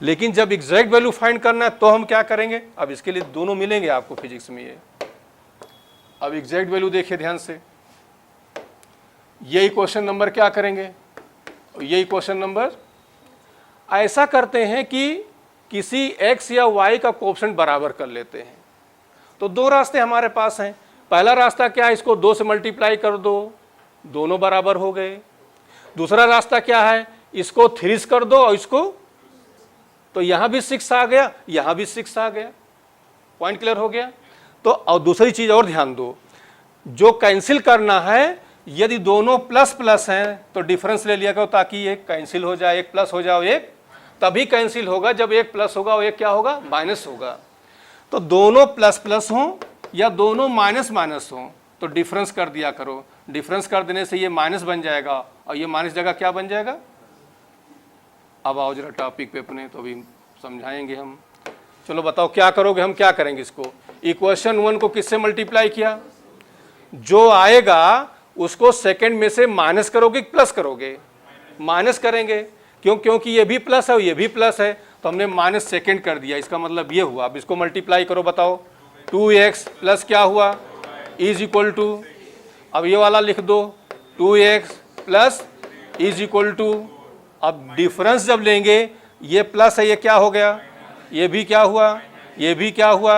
लेकिन जब एग्जैक्ट वैल्यू फाइंड करना है तो हम क्या करेंगे, अब इसके लिए दोनों मिलेंगे आपको फिजिक्स में। ये अब एग्जैक्ट वैल्यू देखिए ध्यान से, यही क्वेश्चन नंबर क्या करेंगे, यही क्वेश्चन नंबर ऐसा करते हैं कि किसी x या y का कोएफिशिएंट बराबर कर लेते हैं। तो 2 रास्ते हमारे पास हैं, पहला रास्ता क्या है, इसको 2 से मल्टीप्लाई कर दो, दोनों बराबर हो गए। दूसरा रास्ता क्या है, इसको 3 कर दो और इसको, तो यहां भी 6 आ गया, यहां भी 6 आ गया, पॉइंट क्लियर हो गया। तो और दूसरी चीज और ध्यान दो, जो कैंसिल करना है, यदि दोनों प्लस प्लस हैं तो डिफरेंस ले लिया करो, ताकि एक कैंसिल हो जाए, एक प्लस हो जाए, एक तभी कैंसिल होगा जब एक प्लस होगा और एक क्या होगा, माइनस होगा। तो दोनों प्लस प्लस हों या दोनों माइनस माइनस हों तो डिफरेंस कर दिया करो, डिफरेंस कर देने से ये माइनस बन जाएगा और ये माइनस जगह क्या बन जाएगा। अब आओ जरा टॉपिक पे अपने, तो अभी समझाएंगे हम। चलो बताओ क्या करोगे, हम क्या करेंगे इसको, इक्वेशन 1 को किससे मल्टीप्लाई किया, जो आएगा उसको सेकंड में से माइनस करोगे प्लस करोगे, माइनस करेंगे, क्योंकि ये भी प्लस है और ये भी प्लस है, तो हमने माइनस सेकेंड कर दिया, इसका मतलब ये हुआ। अब इसको मल्टीप्लाई करो, बताओ 2x प्लस क्या हुआ इज इक्वल टू, अब ये वाला लिख दो 2x plus is equal to, अब डिफरेंस जब लेंगे ये प्लस है, ये क्या हो गया, ये भी क्या हुआ, ये भी क्या हुआ।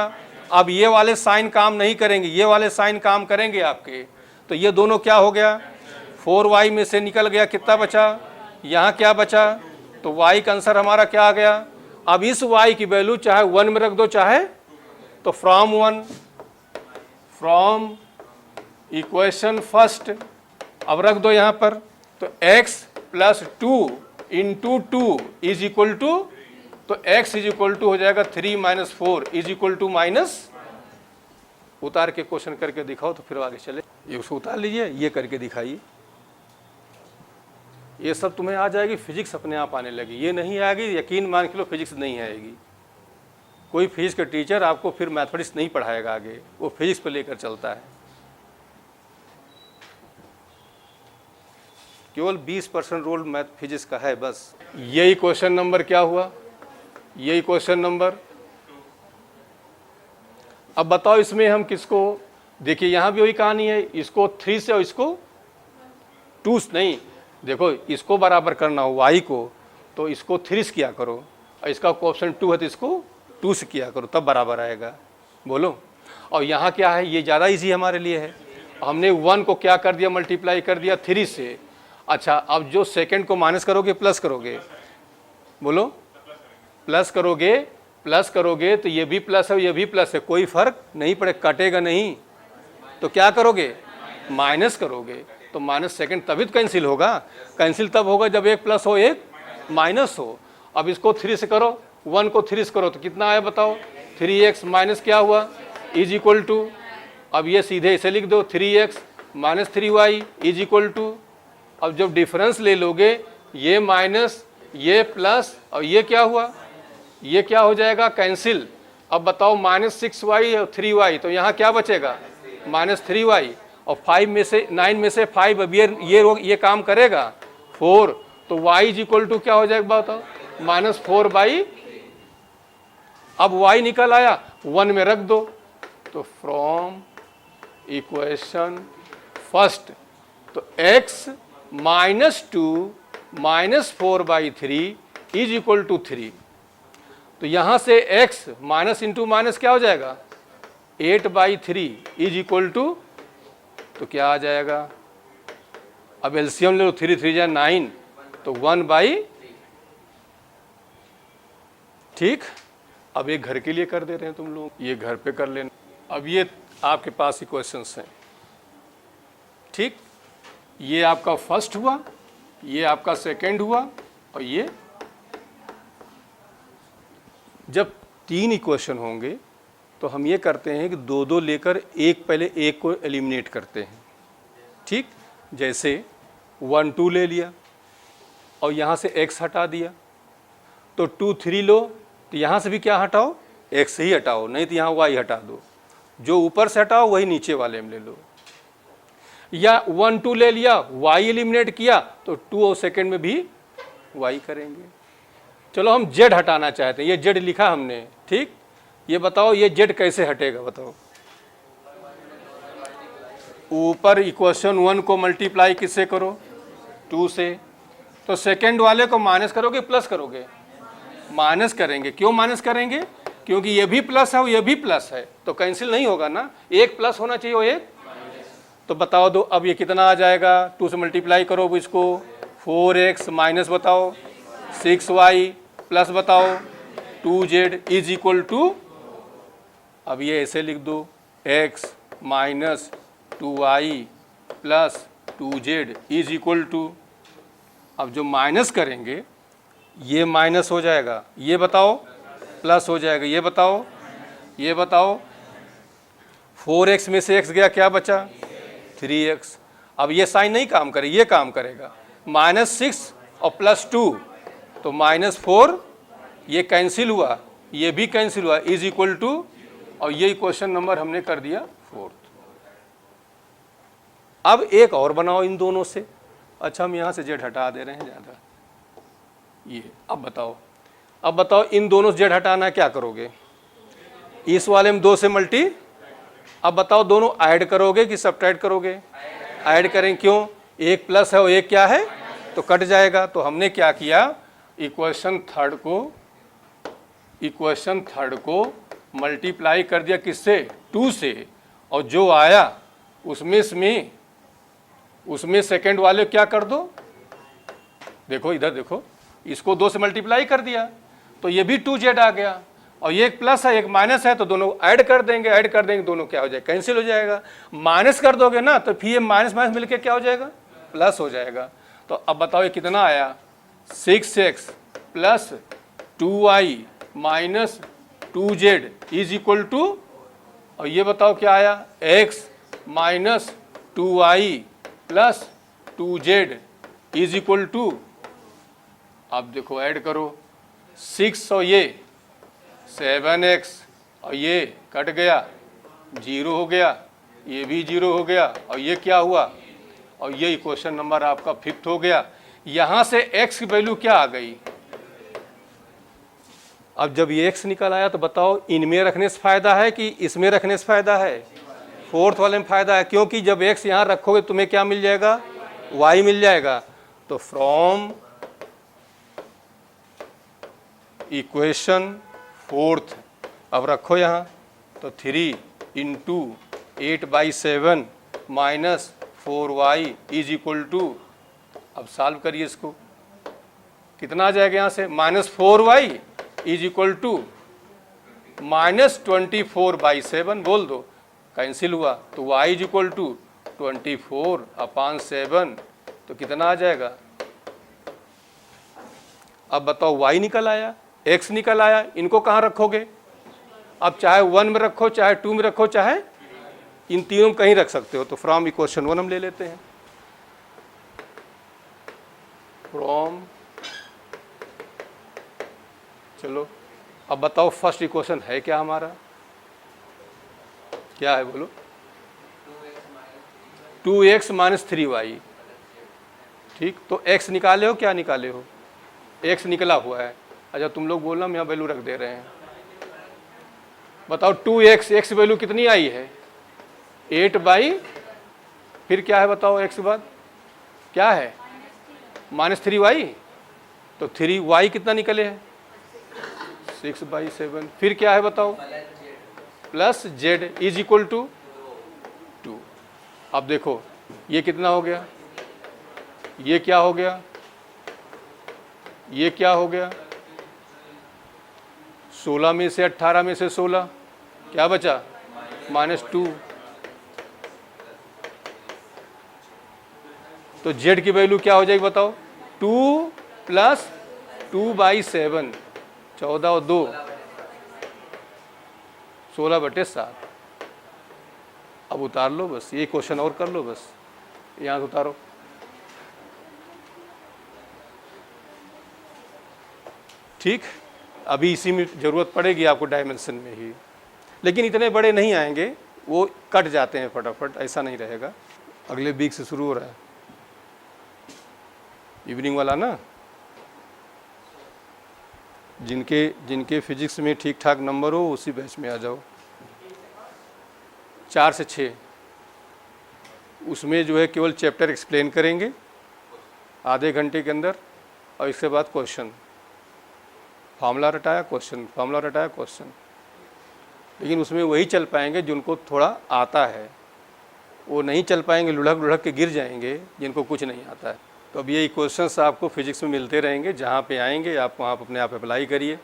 अब ये वाले साइन काम नहीं करेंगे, ये वाले साइन काम करेंगे आपके, तो ये दोनों क्या हो गया, 4y में से निकल गया, कितना बचा, यहाँ क्या बचा, तो y का आंसर हमारा क्या आ गया। अब इस y की वैल्यू चाहे 1 में रख दो, चाहे तो फ्रॉम 1, फ्रॉम इक्वेशन फर्स्ट, अब रख दो यहाँ पर, तो x plus 2 into 2 is equal to, तो x इज इक्वल टू हो जाएगा 3 minus 4 is equal to minus, उतार के क्वेश्चन करके दिखाओ तो फिर आगे चले। ये उसको उतार लीजिए, ये करके दिखाइए, ये सब तुम्हें आ जाएगी, फिजिक्स अपने आप आने लगी। ये नहीं आएगी यकीन मान के लो, फिजिक्स नहीं आएगी। कोई फिजिक्स का टीचर आपको फिर मैथमेटिक्स नहीं पढ़ाएगा आगे, वो फिजिक्स पे लेकर चलता है। केवल 20% रोल मैथ फिजिक्स का है बस। यही क्वेश्चन नंबर क्या हुआ, यही क्वेश्चन नंबर। अब बताओ इसमें हम किसको, देखिए यहाँ भी वही कहानी है, इसको 3 से और इसको 2 से नहीं, देखो इसको बराबर करना हो y को, तो इसको 3 से किया करो, और इसका ऑप्शन 2 है तो इसको 2 से किया करो, तब बराबर आएगा। बोलो, और यहाँ क्या है, ये ज़्यादा इजी हमारे लिए है। हमने 1 को क्या कर दिया, मल्टीप्लाई कर दिया 3 से। अच्छा, अब जो सेकंड को माइनस करोगे प्लस करोगे, बोलो प्लस करोगे, प्लस करोगे तो ये भी प्लस है ये भी प्लस है, कोई फर्क नहीं पड़े, कटेगा नहीं। तो क्या करोगे, माइनस करोगे, तो माइनस सेकंड तभी तो कैंसिल होगा। कैंसिल तब होगा जब एक प्लस हो एक माइनस हो। अब इसको 3 से करो, 1 को 3 से करो तो कितना आया बताओ, 3x माइनस क्या हुआ इज इक्वल टू, अब ये सीधे इसे लिख दो 3x minus 3y is equal to. अब जब डिफरेंस ले लोगे, ये माइनस ये प्लस और ये क्या हुआ, ये क्या हो जाएगा, कैंसिल। अब बताओ माइनस 6y और 3y, तो यहाँ क्या बचेगा, माइनस 3y, और 5 में से 9 में से 5, अब ये काम करेगा 4, तो y इज इक्वल टू क्या हो जाएगा बताओ, माइनस 4/, अब y निकल आया, 1 में रख दो, तो फ्रॉम इक्वेशन फर्स्ट, तो x minus 2 minus 4/3 is equal to 3, तो यहाँ से x माइनस इंटू माइनस क्या हो जाएगा 8/3 इज इक्वल टू, तो क्या आ जाएगा, अब एलसीएम ले लो, 3 3 जा 9, तो 1/, ठीक। अब एक घर के लिए कर दे रहे हैं तुम लोग, ये घर पे कर लेना। अब ये आपके पास ही क्वेश्चंस हैं, ठीक। ये आपका फर्स्ट हुआ, ये आपका सेकंड हुआ, और ये जब 3 इक्वेशन होंगे तो हम ये करते हैं कि 2 लेकर एक पहले एक को एलिमिनेट करते हैं, ठीक। जैसे 1 2 ले लिया और यहाँ से x हटा दिया, तो 2 3 लो, तो यहाँ से भी क्या हटाओ, x ही हटाओ, नहीं तो यहाँ y हटा दो, जो ऊपर से हटाओ वही नीचे वाले में ले लो। या 1 2 ले लिया, y एलिमिनेट किया, तो 2 और सेकंड में भी y करेंगे। चलो हम z हटाना चाहते हैं, ये z लिखा हमने, ठीक। ये बताओ ये z कैसे हटेगा, बताओ। ऊपर इक्वेशन 1 को मल्टीप्लाई किससे करो, 2 से, तो सेकंड वाले को माइनस करोगे प्लस करोगे, माइनस करेंगे। क्यों माइनस करेंगे, क्योंकि ये भी प्लस है और ये भी प्लस है, तो कैंसिल नहीं होगा ना, एक प्लस होना चाहिए और एक, तो बताओ दो, अब ये कितना आ जाएगा, 2 से मल्टीप्लाई करो अब इसको, 4x माइनस बताओ 6y प्लस बताओ 2z इज इक्वल टू, अब ये ऐसे लिख दो, x minus 2y plus 2z is equal to, अब जो माइनस करेंगे ये माइनस हो जाएगा, ये बताओ प्लस हो जाएगा, ये बताओ, ये बताओ, 4x में से x गया, क्या बचा 3x। अब ये साइन नहीं काम करे, ये काम करेगा, -6 और +2, तो -4, ये कैंसिल हुआ, ये भी कैंसिल हुआ, इज इक्वल टू, और ये क्वेश्चन नंबर हमने कर दिया 4th। अब एक और बनाओ इन दोनों से। अच्छा, हम यहाँ से z हटा दे रहे हैं ज़्यादा, ये अब बताओ, अब बताओ इन दोनों से z हटाना है, क्या करोगे? इस वाले में 2 से मल्टी। अब बताओ दोनों ऐड करोगे कि सब्ट्रैक्ट करोगे? ऐड करें, क्यों? एक प्लस है और एक क्या है, तो कट जाएगा। तो हमने क्या किया, इक्वेशन थर्ड को मल्टीप्लाई कर दिया किससे? 2 से, और जो आया उसमें सेकंड वाले क्या कर दो, देखो इधर देखो, इसको 2 से मल्टीप्लाई कर दिया तो ये भी 2z आ गया, और ये एक प्लस है एक माइनस है, तो दोनों ऐड कर देंगे, दोनों क्या हो जाएगा, कैंसिल हो जाएगा। माइनस कर दोगे ना तो फिर ये माइनस माइनस मिलके क्या हो जाएगा, प्लस हो जाएगा। तो अब बताओ ये कितना आया, 6x plus 2y minus 2z is equal to, और ये बताओ क्या आया, x minus 2y plus 2z is equal to, अब देखो ऐड करो, 6 और ये 7x, और ये कट गया 0 हो गया, ये भी 0 हो गया, और ये क्या हुआ, और ये इक्वेशन नंबर आपका 5 हो गया। यहां से x की वैल्यू क्या आ गई। अब जब ये x निकल आया तो बताओ इनमें रखने से फायदा है कि इसमें रखने से फायदा है? फोर्थ वाले में फायदा है, क्योंकि जब x यहां रखोगे तुम्हें क्या मिल जाएगा, y मिल जाएगा। तो फ्रॉम इक्वेशन फोर्थ, अब रखो यहाँ, तो 3 into 8/7 minus 4y is equal to, अब सॉल्व करिए इसको, कितना आ जाएगा यहाँ से, -4y इज इक्वल टू -24/7, बोल दो, कैंसिल हुआ, तो y इज इक्वल टू 24/7, तो कितना आ जाएगा। अब बताओ y निकल आया, x निकल आया, इनको कहाँ रखोगे? अब चाहे 1 में रखो, चाहे 2 में रखो, चाहे इन तीनों में कहीं रख सकते हो। तो फ्रॉम इक्वेशन 1 हम ले लेते हैं, फ्रॉम, चलो अब बताओ फर्स्ट इक्वेशन है क्या हमारा, क्या है बोलो, 2x माइनस 3y, ठीक। तो x निकाले हो, क्या निकाले हो, x निकला हुआ है। अच्छा तुम लोग बोलना, हम यहाँ वैल्यू रख दे रहे हैं। बताओ 2x, x वैल्यू कितनी आई है, 8 फिर क्या है बताओ, x के बाद क्या है, -3y, तो 3y कितना निकले है, 6/7, फिर क्या है बताओ, plus z is equal to 2। अब देखो ये कितना हो गया, ये क्या हो गया, ये क्या हो गया, 16 में से 18 में से 16 क्या बचा, -2। तो z की वैल्यू क्या हो जाएगी बताओ, 2 प्लस 2/7, 14 और 2 16/7। अब उतार लो बस, ये क्वेश्चन और कर लो बस, यहाँ से उतारो, ठीक। अभी इसी में ज़रूरत पड़ेगी आपको डायमेंशन में ही, लेकिन इतने बड़े नहीं आएंगे, वो कट जाते हैं फटाफट, ऐसा नहीं रहेगा। अगले वीक से शुरू हो रहा है इवनिंग वाला ना, जिनके फिजिक्स में ठीक ठाक नंबर हो उसी बैच में आ जाओ। 4 से 6 उसमें जो है केवल चैप्टर एक्सप्लेन करेंगे आधे घंटे के अंदर, और इसके बाद क्वेश्चन, फार्मूला रटाया क्वेश्चन, फार्मूला रटाया क्वेश्चन। लेकिन उसमें वही चल पाएंगे जिनको थोड़ा आता है, वो नहीं चल पाएंगे, लुढ़क लुढ़क के गिर जाएंगे जिनको कुछ नहीं आता है। तो अब ये क्वेश्चंस आपको फिजिक्स में मिलते रहेंगे, जहाँ पे आएंगे आप वहाँ अपने आप अप्लाई करिए।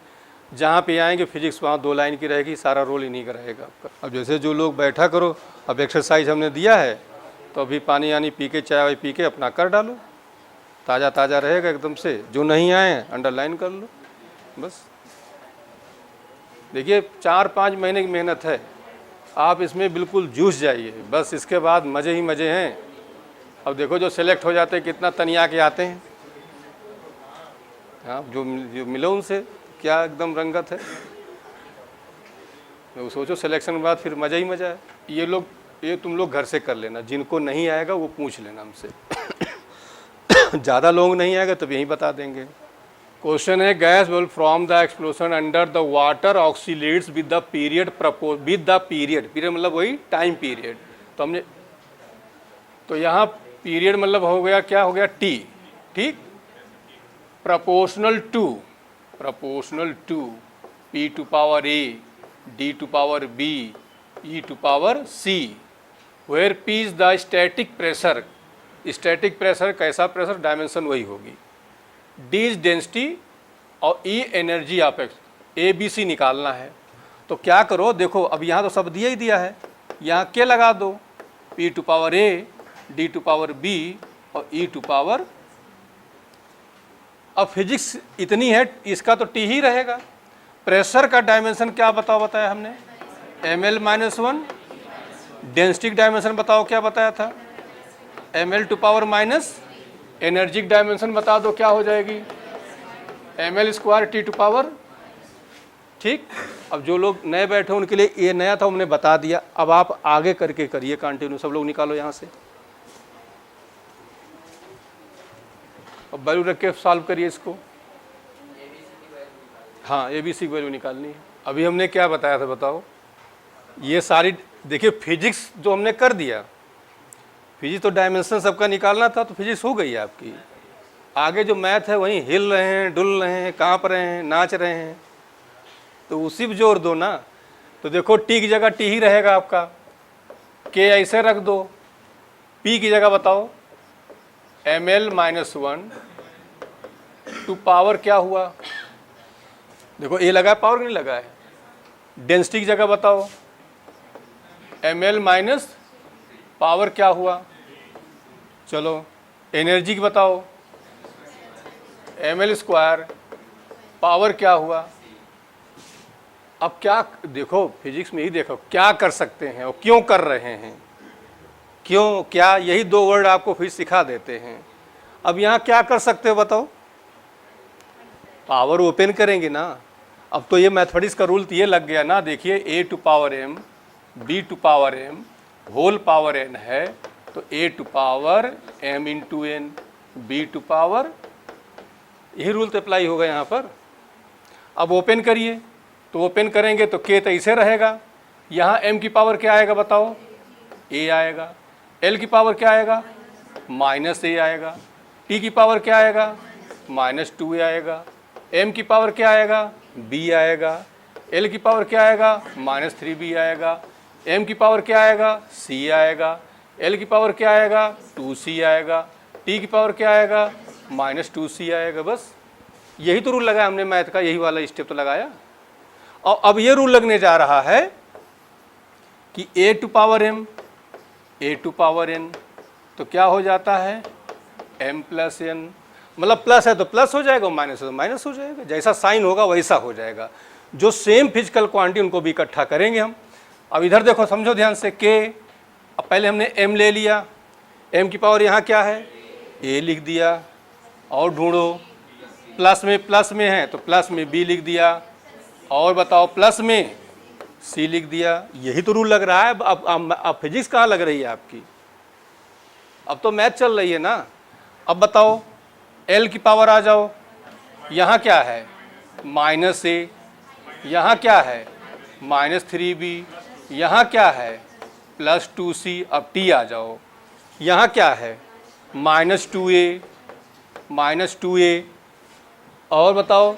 जहाँ पे आएंगे फिजिक्स वहाँ 2 लाइन की रहेगी, सारा रोल इन्हीं का रहेगा आपका। अब जैसे जो लोग बैठा करो, अब एक्सरसाइज हमने दिया है तो अभी पानी यानी पी के, चाय पी के अपना कर डालो, ताज़ा ताज़ा रहेगा एकदम से। जो नहीं आए अंडरलाइन कर लो बस। देखिए 4-5 महीने की मेहनत है, आप इसमें बिल्कुल जूझ जाइए, बस इसके बाद मज़े ही मज़े हैं। अब देखो जो सेलेक्ट हो जाते हैं कितना तनिया के आते हैं, हाँ जो मिलो उनसे क्या एकदम रंगत है। तो सोचो सिलेक्शन के बाद फिर मज़ा ही मज़ा है। ये तुम लोग घर से कर लेना, जिनको नहीं आएगा वो पूछ लेना हमसे ज़्यादा लोग नहीं आएगा तब यहीं बता देंगे। क्वेश्चन है gas bubble from the explosion under the water oxalates with the period propose with the period period मतलब वही टाइम पीरियड। तो हमने तो यहाँ पीरियड मतलब हो गया क्या हो गया टी, ठीक, proportional to P to power A D to power B E to power C, where P is the static pressure. Static pressure कैसा प्रेशर, डायमेंशन वही होगी, डी इज डेंसिटी और E energy of X, A B C निकालना है। तो क्या करो, देखो अब यहाँ तो सब दिया ही दिया है, यहाँ के लगा दो, P to power A D to power B और ई टू पावर। अब फिजिक्स इतनी है, इसका तो टी ही रहेगा। प्रेशर का डायमेंशन क्या बताया हमने, ml-1। डेंसिटी डायमेंशन बताओ क्या बताया था, ml to power minus. Energy dimension बता दो क्या हो जाएगी, ml² टी टू पावर, ठीक। अब जो लोग नए बैठे उनके लिए ये नया था, हमने बता दिया। अब आप आगे करके करिए कंटिन्यू, सब लोग निकालो यहाँ से। अब वैल्यू रख के सॉल्व करिए इसको। हाँ, ABC की वैल्यू निकालनी है। अभी हमने क्या बताया था बताओ, ये सारी देखिए फिजिक्स जो हमने कर दिया, फिजिक्स तो डायमेंशन सबका निकालना था, तो फिजिक्स हो गई है आपकी। आगे जो मैथ है वहीं हिल रहे हैं, डुल रहे हैं, काँप रहे हैं, नाच रहे हैं, तो उसी पर जोर दो ना। तो देखो टी की जगह टी ही रहेगा आपका, के ऐसे रख दो, पी की जगह बताओ ml-1 टू पावर क्या हुआ, देखो ए लगा है, पावर नहीं लगा है। डेंसिटी की जगह बताओ ml माइनस पावर क्या हुआ, चलो एनर्जी की बताओ ml² पावर क्या हुआ। अब क्या देखो फिजिक्स में ही देखो क्या कर सकते हैं और क्यों कर रहे हैं, क्यों क्या, यही दो वर्ड आपको फिर सिखा देते हैं। अब यहाँ क्या कर सकते हो बताओ, पावर ओपन करेंगे ना। अब तो ये मैथमेटिक्स का रूल तो ये लग गया ना, देखिए A to power M B to power M whole power N है, तो A to power M into N B to power, यही रूल तो अप्लाई होगा यहाँ पर। अब ओपन करिए, तो ओपन करेंगे तो के तो ऐसे रहेगा, यहाँ एम की पावर क्या आएगा बताओ, ए आएगा, एल की पावर क्या आएगा माइनस ए आएगा, टी की पावर क्या आएगा -2a आएगा, एम की पावर क्या आएगा बी आएगा, एल की पावर क्या आएगा -3b आएगा, एम की पावर क्या आएगा सी आएगा, एल की पावर क्या आएगा 2c आएगा, टी की पावर क्या आएगा -2c आएगा। बस यही तो रूल लगाया हमने मैथ का, यही वाला स्टेप तो लगाया। और अब ये रूल लगने जा रहा है कि A to power M A to power N, तो क्या हो जाता है m प्लस एन, मतलब प्लस है तो प्लस हो जाएगा, माइनस है तो माइनस हो जाएगा, जैसा साइन होगा वैसा हो जाएगा। जो सेम फिजिकल क्वांटिटी उनको भी इकट्ठा करेंगे हम। अब इधर देखो, समझो ध्यान से, के, अब पहले हमने m ले लिया, m की पावर यहाँ क्या है a लिख दिया, और ढूंढो प्लस में है तो प्लस में b लिख दिया, और बताओ प्लस में c लिख दिया। यही तो रूल लग रहा है। अब फिजिक्स कहाँ लग रही है आपकी, अब तो मैथ चल रही है ना। अब बताओ l की पावर आ जाओ, यहाँ क्या है -a, यहाँ क्या है -3b, यहाँ क्या है +2c। अब t आ जाओ, यहाँ क्या है -2a, और बताओ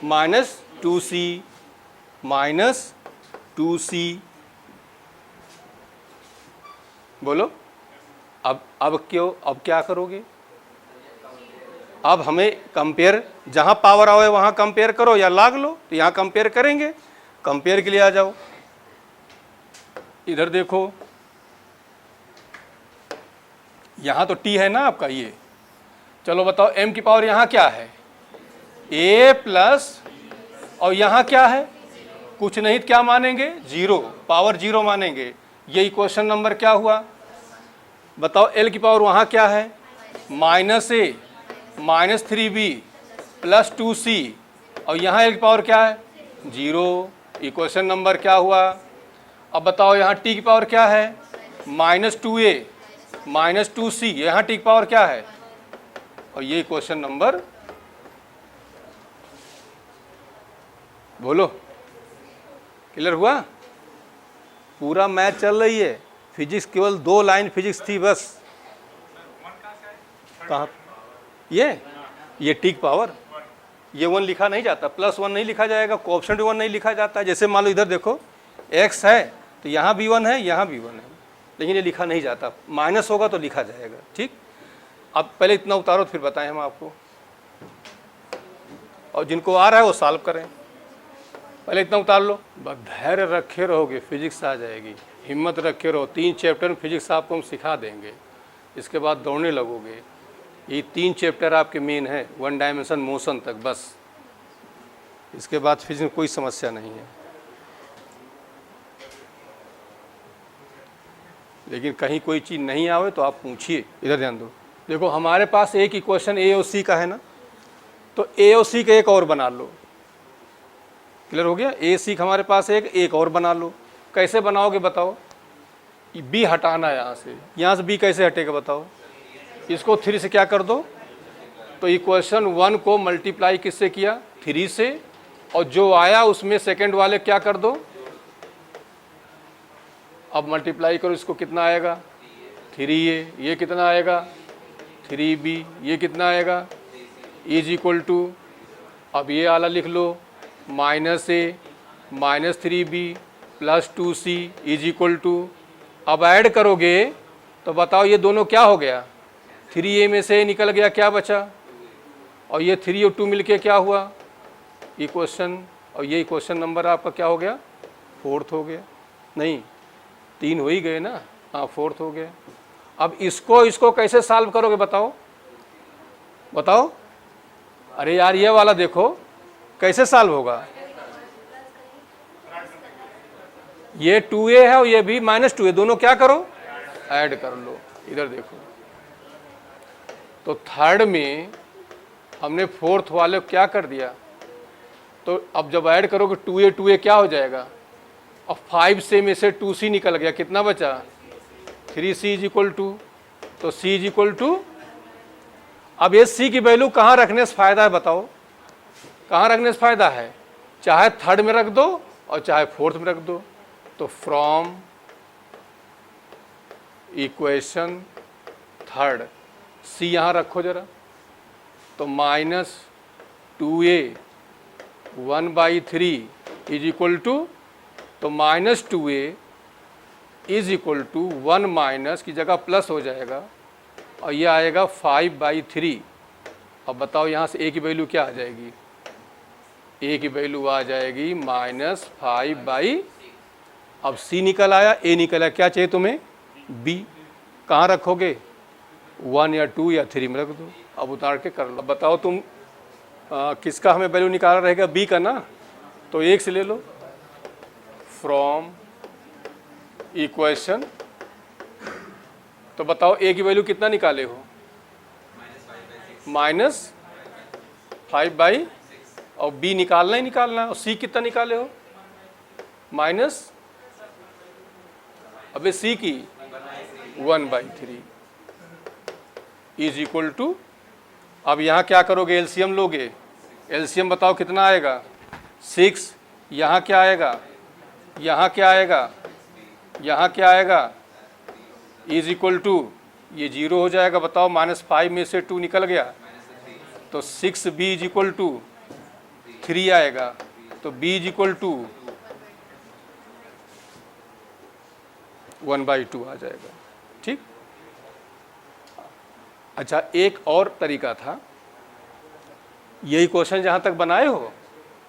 -2c, बोलो अब क्यों, अब क्या करोगे, अब हमें कंपेयर, जहाँ पावर आओ वहाँ कंपेयर करो या लाग लो, तो यहाँ कंपेयर करेंगे, कंपेयर के लिए आ जाओ। इधर देखो, यहाँ तो टी है ना आपका ये, चलो बताओ m की पावर यहाँ क्या है a प्लस, और यहाँ क्या है कुछ नहीं, क्या मानेंगे 0, पावर 0 मानेंगे। ये इक्वेशन नंबर क्या हुआ बताओ, l की पावर वहाँ क्या है -a -3b +2c, और यहाँ l की पावर क्या है 0, इक्वेशन नंबर क्या हुआ। अब बताओ यहाँ t की पावर क्या है -2a -2c, यहाँ t की पावर क्या है, और ये इक्वेशन नंबर बोलो, क्लियर हुआ? पूरा मैथ चल रही है, फिजिक्स केवल 2 लाइन फिजिक्स थी बस। कहाँ? ये टिक पावर, ये 1 लिखा नहीं जाता, +1 नहीं लिखा जाएगा, कोएफिशिएंट 1 नहीं लिखा जाता। जैसे मान लो इधर देखो x है तो यहाँ भी 1 है, यहाँ भी 1 है, लेकिन ये लिखा नहीं जाता, माइनस होगा तो लिखा जाएगा। ठीक, अब पहले इतना उतारो फिर बताएं हम आपको, और जिनको आ रहा है वो सॉल्व करें। पहले इतना उतार लो, बस धैर्य रखे रहोगे फिजिक्स आ जाएगी, हिम्मत रखे रहो। 3 चैप्टर में फिजिक्स आपको हम सिखा देंगे, इसके बाद दौड़ने लगोगे। ये 3 चैप्टर आपके मेन है, 1 डायमेंशन मोशन तक, बस इसके बाद फिजिक्स में कोई समस्या नहीं है। लेकिन कहीं कोई चीज़ नहीं आवे तो आप पूछिए। इधर ध्यान दो, देखो हमारे पास एक इक्वेशन ए और सी का है ना, तो ए और सी का एक और बना लो। क्लियर हो गया? ए सी का हमारे पास एक और बना लो। कैसे बनाओगे बताओ? बी हटाना है यहाँ से बी कैसे हटेगा बताओ? इसको 3 से क्या कर दो, तो इक्वेशन 1 को मल्टीप्लाई किससे किया? 3 से, और जो आया उसमें सेकंड वाले क्या कर दो, अब मल्टीप्लाई करो, इसको कितना आएगा? 3a, ये कितना आएगा? 3b, ये कितना आएगा? इज इक्वल टू, अब ये आला लिख लो, -a -3b + 2c is equal to, अब ऐड करोगे तो बताओ ये दोनों क्या हो गया? 3a में से निकल गया, क्या बचा? और ये 3 और 2 मिलके क्या हुआ? इक्वेशन, और ये इक्वेशन नंबर आपका क्या हो गया? 4th हो गया। नहीं, 3 हो ही गए ना, हाँ 4th हो गया। अब इसको कैसे सॉल्व करोगे बताओ? बताओ, अरे यार ये वाला देखो कैसे सॉल्व होगा? ये 2a है और ये भी -2a, दोनों क्या करो? ऐड कर लो। इधर देखो, तो थर्ड में हमने 4th वाले को क्या कर दिया, तो अब जब ऐड करोगे 2a क्या हो जाएगा? और 5 से में से 2c निकल गया, कितना बचा? 3c इज इक्वल टू, तो c इज इक्वल टू, अब ये c की वैल्यू कहाँ रखने से फायदा है बताओ? कहाँ रखने से फायदा है? चाहे थर्ड में रख दो और चाहे 4th में रख दो। तो फ्रॉम इक्वेशन थर्ड c यहाँ रखो जरा, तो -2a 1/3 इज इक्वल टू, तो -2a is equal to 1 minus की जगह प्लस हो जाएगा, और ये आएगा 5/3। अब बताओ यहाँ से a की वैल्यू क्या आ जाएगी? a की वैल्यू आ जाएगी -5/, अब c निकल आया, a निकल आया, क्या चाहिए तुम्हें? b। कहाँ रखोगे? 1 या 2 या 3 में रख दो। अब उतार के कर लो। अब बताओ तुम किसका हमें वैल्यू निकालना रहेगा? b का ना, तो 1 से ले लो। फ्रॉम इक्वेशन, तो बताओ a की वैल्यू कितना निकाले हो? -5/, और b निकालना ही निकालना, और c कितना निकाले हो? माइनस, अबे c की 1/3 इज इक्वल टू, अब यहाँ क्या करोगे? एलसीएम लोगे। एलसीएम बताओ कितना आएगा? 6। यहाँ क्या आएगा? यहाँ क्या आएगा? यहाँ क्या आएगा? इज इक्वल टू, ये 0 हो जाएगा। बताओ -5 में से 2 निकल गया, तो 6b इज इक्वल टू 3 आएगा, तो b इज इक्वल टू 1/2 आ जाएगा। ठीक। अच्छा, एक और तरीका था, यही क्वेश्चन जहाँ तक बनाए हो,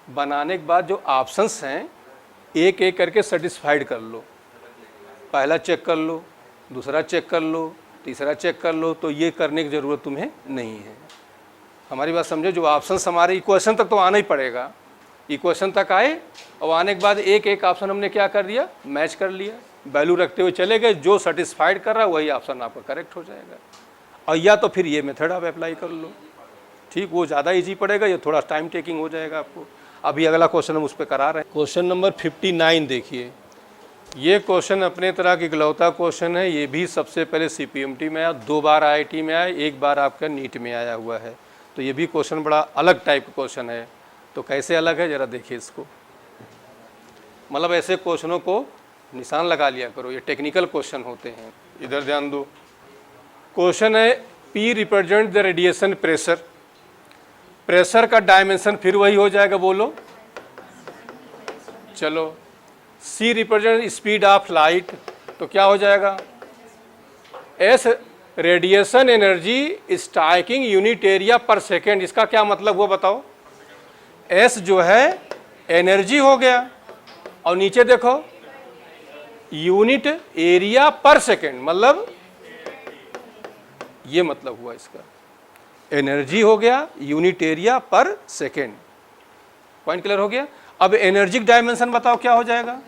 बनाने के बाद जो ऑप्शंस हैं एक एक करके सेटिस्फाइड कर लो। पहला चेक कर लो, दूसरा चेक कर लो, तीसरा चेक कर लो, तो ये करने की ज़रूरत तुम्हें नहीं है। हमारी बात समझो, जो ऑप्शंस हमारे इक्वेशन तक तो आना ही पड़ेगा, इक्वेशन तक आए और आने के बाद एक एक ऑप्शन हमने क्या कर दिया? मैच कर लिया, वैल्यू रखते हुए चले गए, जो सेटिस्फाइड कर रहा है वही ऑप्शन आपका करेक्ट हो जाएगा। और या तो फिर ये मेथड आप अप्लाई कर लो, ठीक, वो ज़्यादा इजी पड़ेगा, ये थोड़ा टाइम टेकिंग हो जाएगा आपको। अभी अगला क्वेश्चन हम उस पर करा रहे हैं। क्वेश्चन नंबर 59 देखिए, ये क्वेश्चन अपने तरह की इकलौता क्वेश्चन है। ये भी सबसे पहले CPMT में आया, 2 बार IIT में आया, 1 बार आपका नीट में आया हुआ है। तो ये भी क्वेश्चन बड़ा अलग टाइप का क्वेश्चन है। तो कैसे अलग है ज़रा देखिए इसको। मतलब ऐसे क्वेश्चनों को निशान लगा लिया करो, ये टेक्निकल क्वेश्चन होते हैं। इधर ध्यान दो, क्वेश्चन है P represent the radiation pressure. Pressure का डायमेंशन फिर वही हो जाएगा, बोलो। चलो, C represent speed of light, तो क्या हो जाएगा? S radiation energy striking unit area पर सेकेंड। इसका क्या मतलब हुआ बताओ? S जो है एनर्जी हो गया, और नीचे देखो यूनिट एरिया पर सेकेंड, मतलब ये मतलब हुआ इसका, एनर्जी हो गया यूनिट एरिया पर सेकेंड। पॉइंट क्लियर हो गया? अब एनर्जिक डायमेंशन बताओ क्या हो जाएगा?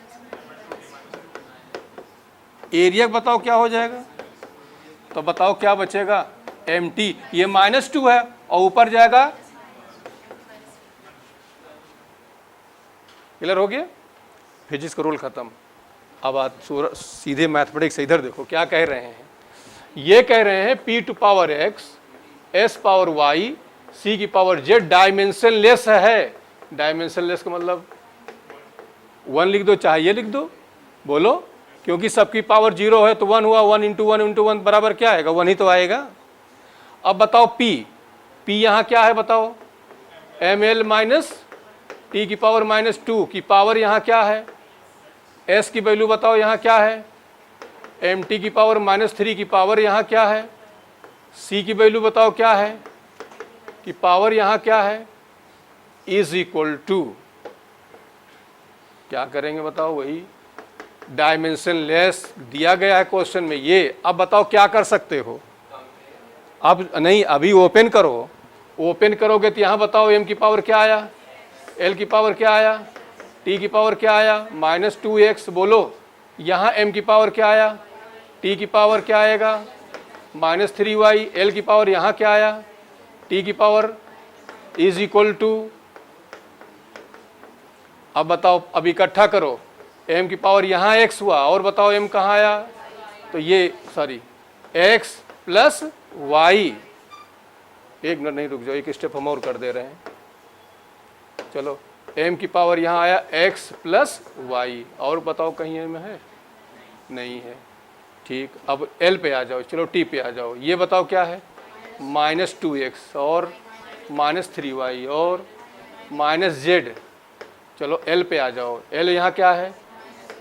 एरिया बताओ क्या हो जाएगा? तो बताओ क्या बचेगा? mt। ये -2 है और ऊपर जाएगा, क्लियर हो गया? फिजिक्स का रूल खत्म। अब आज सीधे मैथमेटिक्स से इधर देखो क्या कह रहे हैं। ये कह रहे हैं P to power x, S power y, C की पावर z डायमेंशन लेस है। डायमेंशन लेस का मतलब 1 लिख दो, चाहे ये लिख दो, बोलो, क्योंकि सबकी पावर 0 है तो 1 हुआ, 1 इंटू 1 इंटू 1 बराबर क्या आएगा? 1 ही तो आएगा। अब बताओ P यहाँ क्या है बताओ? ml माइनस टी की पावर -2 की पावर यहाँ क्या है? S की वैल्यू बताओ यहाँ क्या है? mt की पावर -3 की पावर यहाँ क्या है? C की वैल्यू बताओ क्या है कि पावर यहाँ क्या है? इज इक्वल टू, क्या करेंगे बताओ? वही डायमेंशन लेस दिया गया है क्वेश्चन में ये। अब बताओ क्या कर सकते हो? अब नहीं, अभी ओपन करो। ओपन करोगे तो यहाँ बताओ m की पावर क्या आया, l की पावर क्या आया, t की पावर क्या आया? -2x। बोलो, यहाँ m की पावर क्या आया, t की पावर क्या आएगा? -3y। l की पावर यहाँ क्या आया, t की पावर इज इक्वल टू। अब बताओ, अब इकट्ठा करो, m की पावर यहाँ x हुआ, और बताओ m कहाँ आया? तो ये सॉरी x प्लस y। एक मिनट नहीं, रुक जाओ, एक स्टेप हम और कर दे रहे हैं। चलो, m की पावर यहाँ आया x प्लस y, और बताओ कहीं m है? नहीं है। ठीक, अब l पे आ जाओ, चलो t पे आ जाओ। ये बताओ क्या है? -2x और -3y और -z। चलो l पे आ जाओ। l यहाँ क्या है?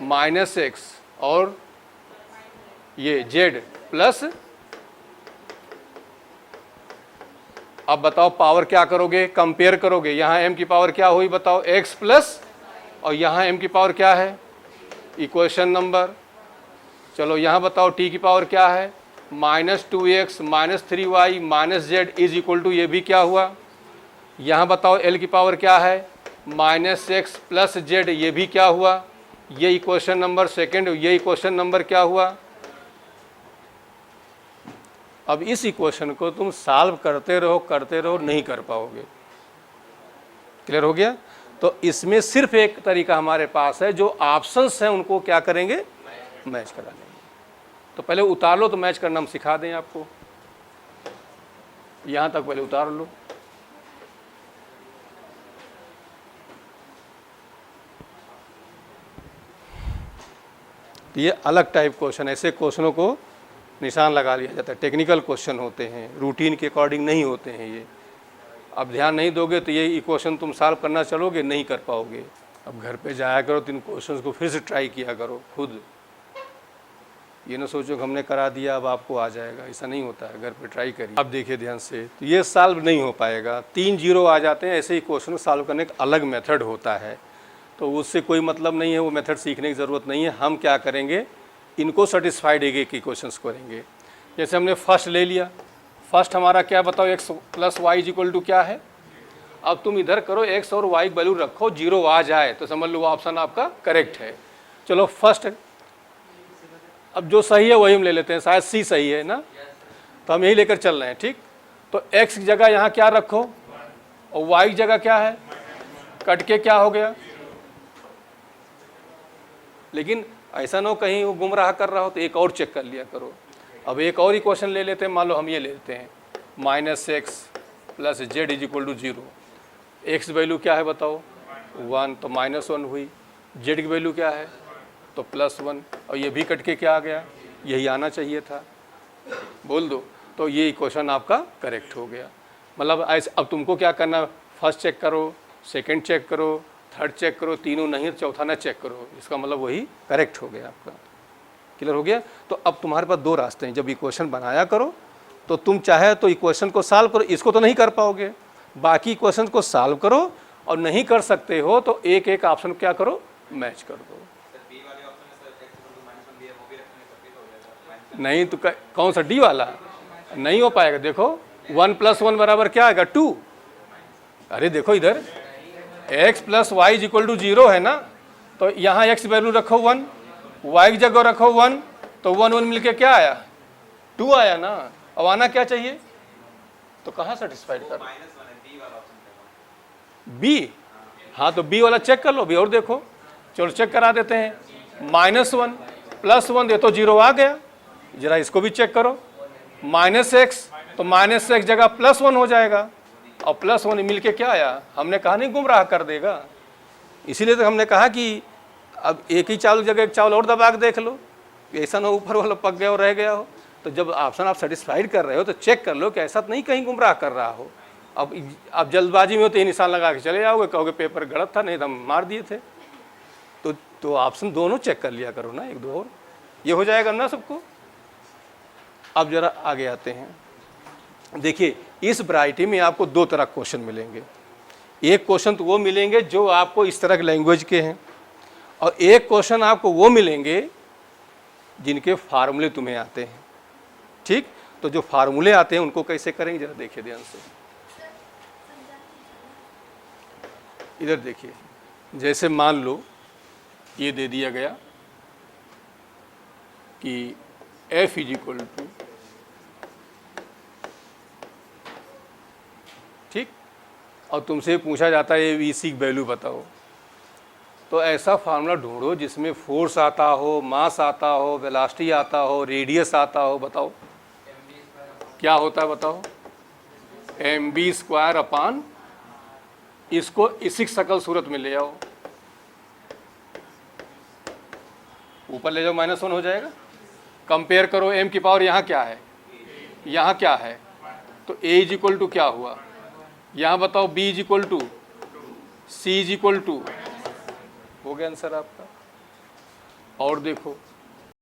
-x और ये z प्लस। अब बताओ पावर क्या करोगे? कंपेयर करोगे। यहाँ m की पावर क्या हुई बताओ? x प्लस, और यहाँ m की पावर क्या है? Equation number. चलो यहाँ बताओ t की पावर क्या है? -2x -3y -z is equal to, ये भी क्या हुआ? यहाँ बताओ l की पावर क्या है? -x प्लस z, ये भी क्या हुआ? ये इक्वेशन नंबर सेकेंड। ये इक्वेशन नंबर क्या हुआ? अब इस इक्वेशन को तुम सॉल्व करते रहो, नहीं कर पाओगे। क्लियर हो गया? तो इसमें सिर्फ एक तरीका हमारे पास है, जो ऑप्शंस हैं उनको क्या करेंगे? मैच करा लेंगे। तो पहले उतार लो, तो मैच करना हम सिखा दें आपको। यहाँ तक पहले उतार लो। ये अलग टाइप क्वेश्चन, ऐसे क्वेश्चनों को निशान लगा लिया जाता है। टेक्निकल क्वेश्चन होते हैं, रूटीन के अकॉर्डिंग नहीं होते हैं ये। अब ध्यान नहीं दोगे तो ये इक्वेशन तुम सॉल्व करना चलोगे, नहीं कर पाओगे। अब घर पे जाया करो तो इन क्वेश्चंस को फिर से ट्राई किया करो खुद। ये ना सोचो कि हमने करा दिया अब आपको आ जाएगा, ऐसा नहीं होता है। घर पे ट्राई करिए। अब देखिए ध्यान से, तो ये सॉल्व नहीं हो पाएगा। 3 0 आ जाते हैं। ऐसे ही क्वेश्चन सॉल्व करने का अलग मेथड होता है, तो उससे कोई मतलब नहीं है, वो मेथड सीखने की ज़रूरत नहीं है। हम क्या करेंगे, इनको सेटिस्फाइड एक एक क्वेश्चंस करेंगे। जैसे हमने फर्स्ट ले लिया, फर्स्ट हमारा क्या बताओ? x plus Y is equal to क्या है? अब तुम इधर करो, x और y की वैल्यू रखो, 0 आ जाए तो समझ लो वो ऑप्शन आपका करेक्ट है। चलो फर्स्ट, अब जो सही है वही हम ले लेते हैं, शायद C सही है ना, तो हम यही लेकर चल रहे हैं। ठीक, तो x की जगह यहाँ क्या रखो, और y की जगह क्या है? कट के क्या हो गया? लेकिन ऐसा ना हो कहीं वो गुमराह कर रहा हो, तो एक और चेक कर लिया करो। अब एक और इक्वेशन ले लेते हैं। मान लो हम ये ले लेते हैं, -x plus z is equal to 0। X value क्या है बताओ? 1, तो -1 हुई। जेड की वैल्यू क्या है, तो +1, और ये भी कट के क्या आ गया, यही आना चाहिए था, बोल दो। तो ये इक्वेशन आपका करेक्ट हो गया। मतलब ऐसे अब तुमको क्या करना, फर्स्ट चेक करो, सेकंड चेक करो, थर्ड चेक करो, तीनों नहीं चौथा ना चेक करो, इसका मतलब वही करेक्ट हो गया आपका। क्लियर हो गया। तो अब तुम्हारे पास दो रास्ते हैं, जब इक्वेशन बनाया करो तो तुम चाहे तो इक्वेशन को सॉल्व करो, इसको तो नहीं कर पाओगे, बाकी इक्वेशन को सॉल्व करो, और नहीं कर सकते हो तो एक एक ऑप्शन क्या करो, मैच कर दो। नहीं तो कौन सा डी वाला, नहीं हो पाएगा। देखो 1 + 1 बराबर क्या आएगा, 2। अरे देखो इधर x + y = 0 है ना, तो यहाँ x वैल्यू रखो 1, y की जगह रखो 1, तो 1 1 मिलके क्या आया, 2 आया ना। अब आना क्या चाहिए, तो कहाँ सेटिस्फाइड कर बी। हाँ तो बी वाला चेक कर लो, भी और देखो, चलो चेक करा देते हैं। -1 + 1 दे तो 0 आ गया, जरा इसको भी चेक करो। -x तो -x जगह +1 हो जाएगा, और +1 मिलके क्या आया, हमने कहा नहीं गुमराह कर देगा, इसीलिए तो हमने कहा कि अब एक ही चावल जगह एक चावल और दबा के देख लो, ऐसा ना ऊपर वाला पक गया और रह गया हो। तो जब ऑप्शन आप सेटिस्फाइड कर रहे हो तो चेक कर लो कि ऐसा नहीं कहीं गुमराह कर रहा हो। अब जल्दबाजी में हो तो ये निशान लगा के चले जाओगे, कहोगे पेपर गलत था, नहीं तो हम मार दिए थे। तो ऑप्शन दोनों चेक कर लिया करो ना, एक दो और, ये हो जाएगा ना सबको। अब जरा आगे आते हैं। देखिए इस वैरायटी में आपको दो तरह क्वेश्चन मिलेंगे। एक क्वेश्चन तो वो मिलेंगे जो आपको इस तरह के लैंग्वेज के हैं, और एक क्वेश्चन आपको वो मिलेंगे जिनके फार्मूले तुम्हें आते हैं। ठीक, तो जो फार्मूले आते हैं उनको कैसे करेंगे जरा देखिए ध्यान से। इधर देखिए, जैसे मान लो ये दे दिया गया कि f = ठीक, और तुमसे पूछा जाता है VC की वैल्यू बताओ, तो ऐसा फार्मूला ढूंढो जिसमें फोर्स आता हो, मास आता हो, वेलोसिटी आता हो, रेडियस आता हो। बताओ क्या होता है, बताओ। mv²/, इसको इसी शकल सूरत में ले आओ, ऊपर ले जाओ, -1 हो जाएगा। कंपेयर करो, m की पावर यहाँ क्या है, यहाँ क्या है, तो a = क्या हुआ, यहाँ बताओ b = c = हो गया आंसर आपका। और देखो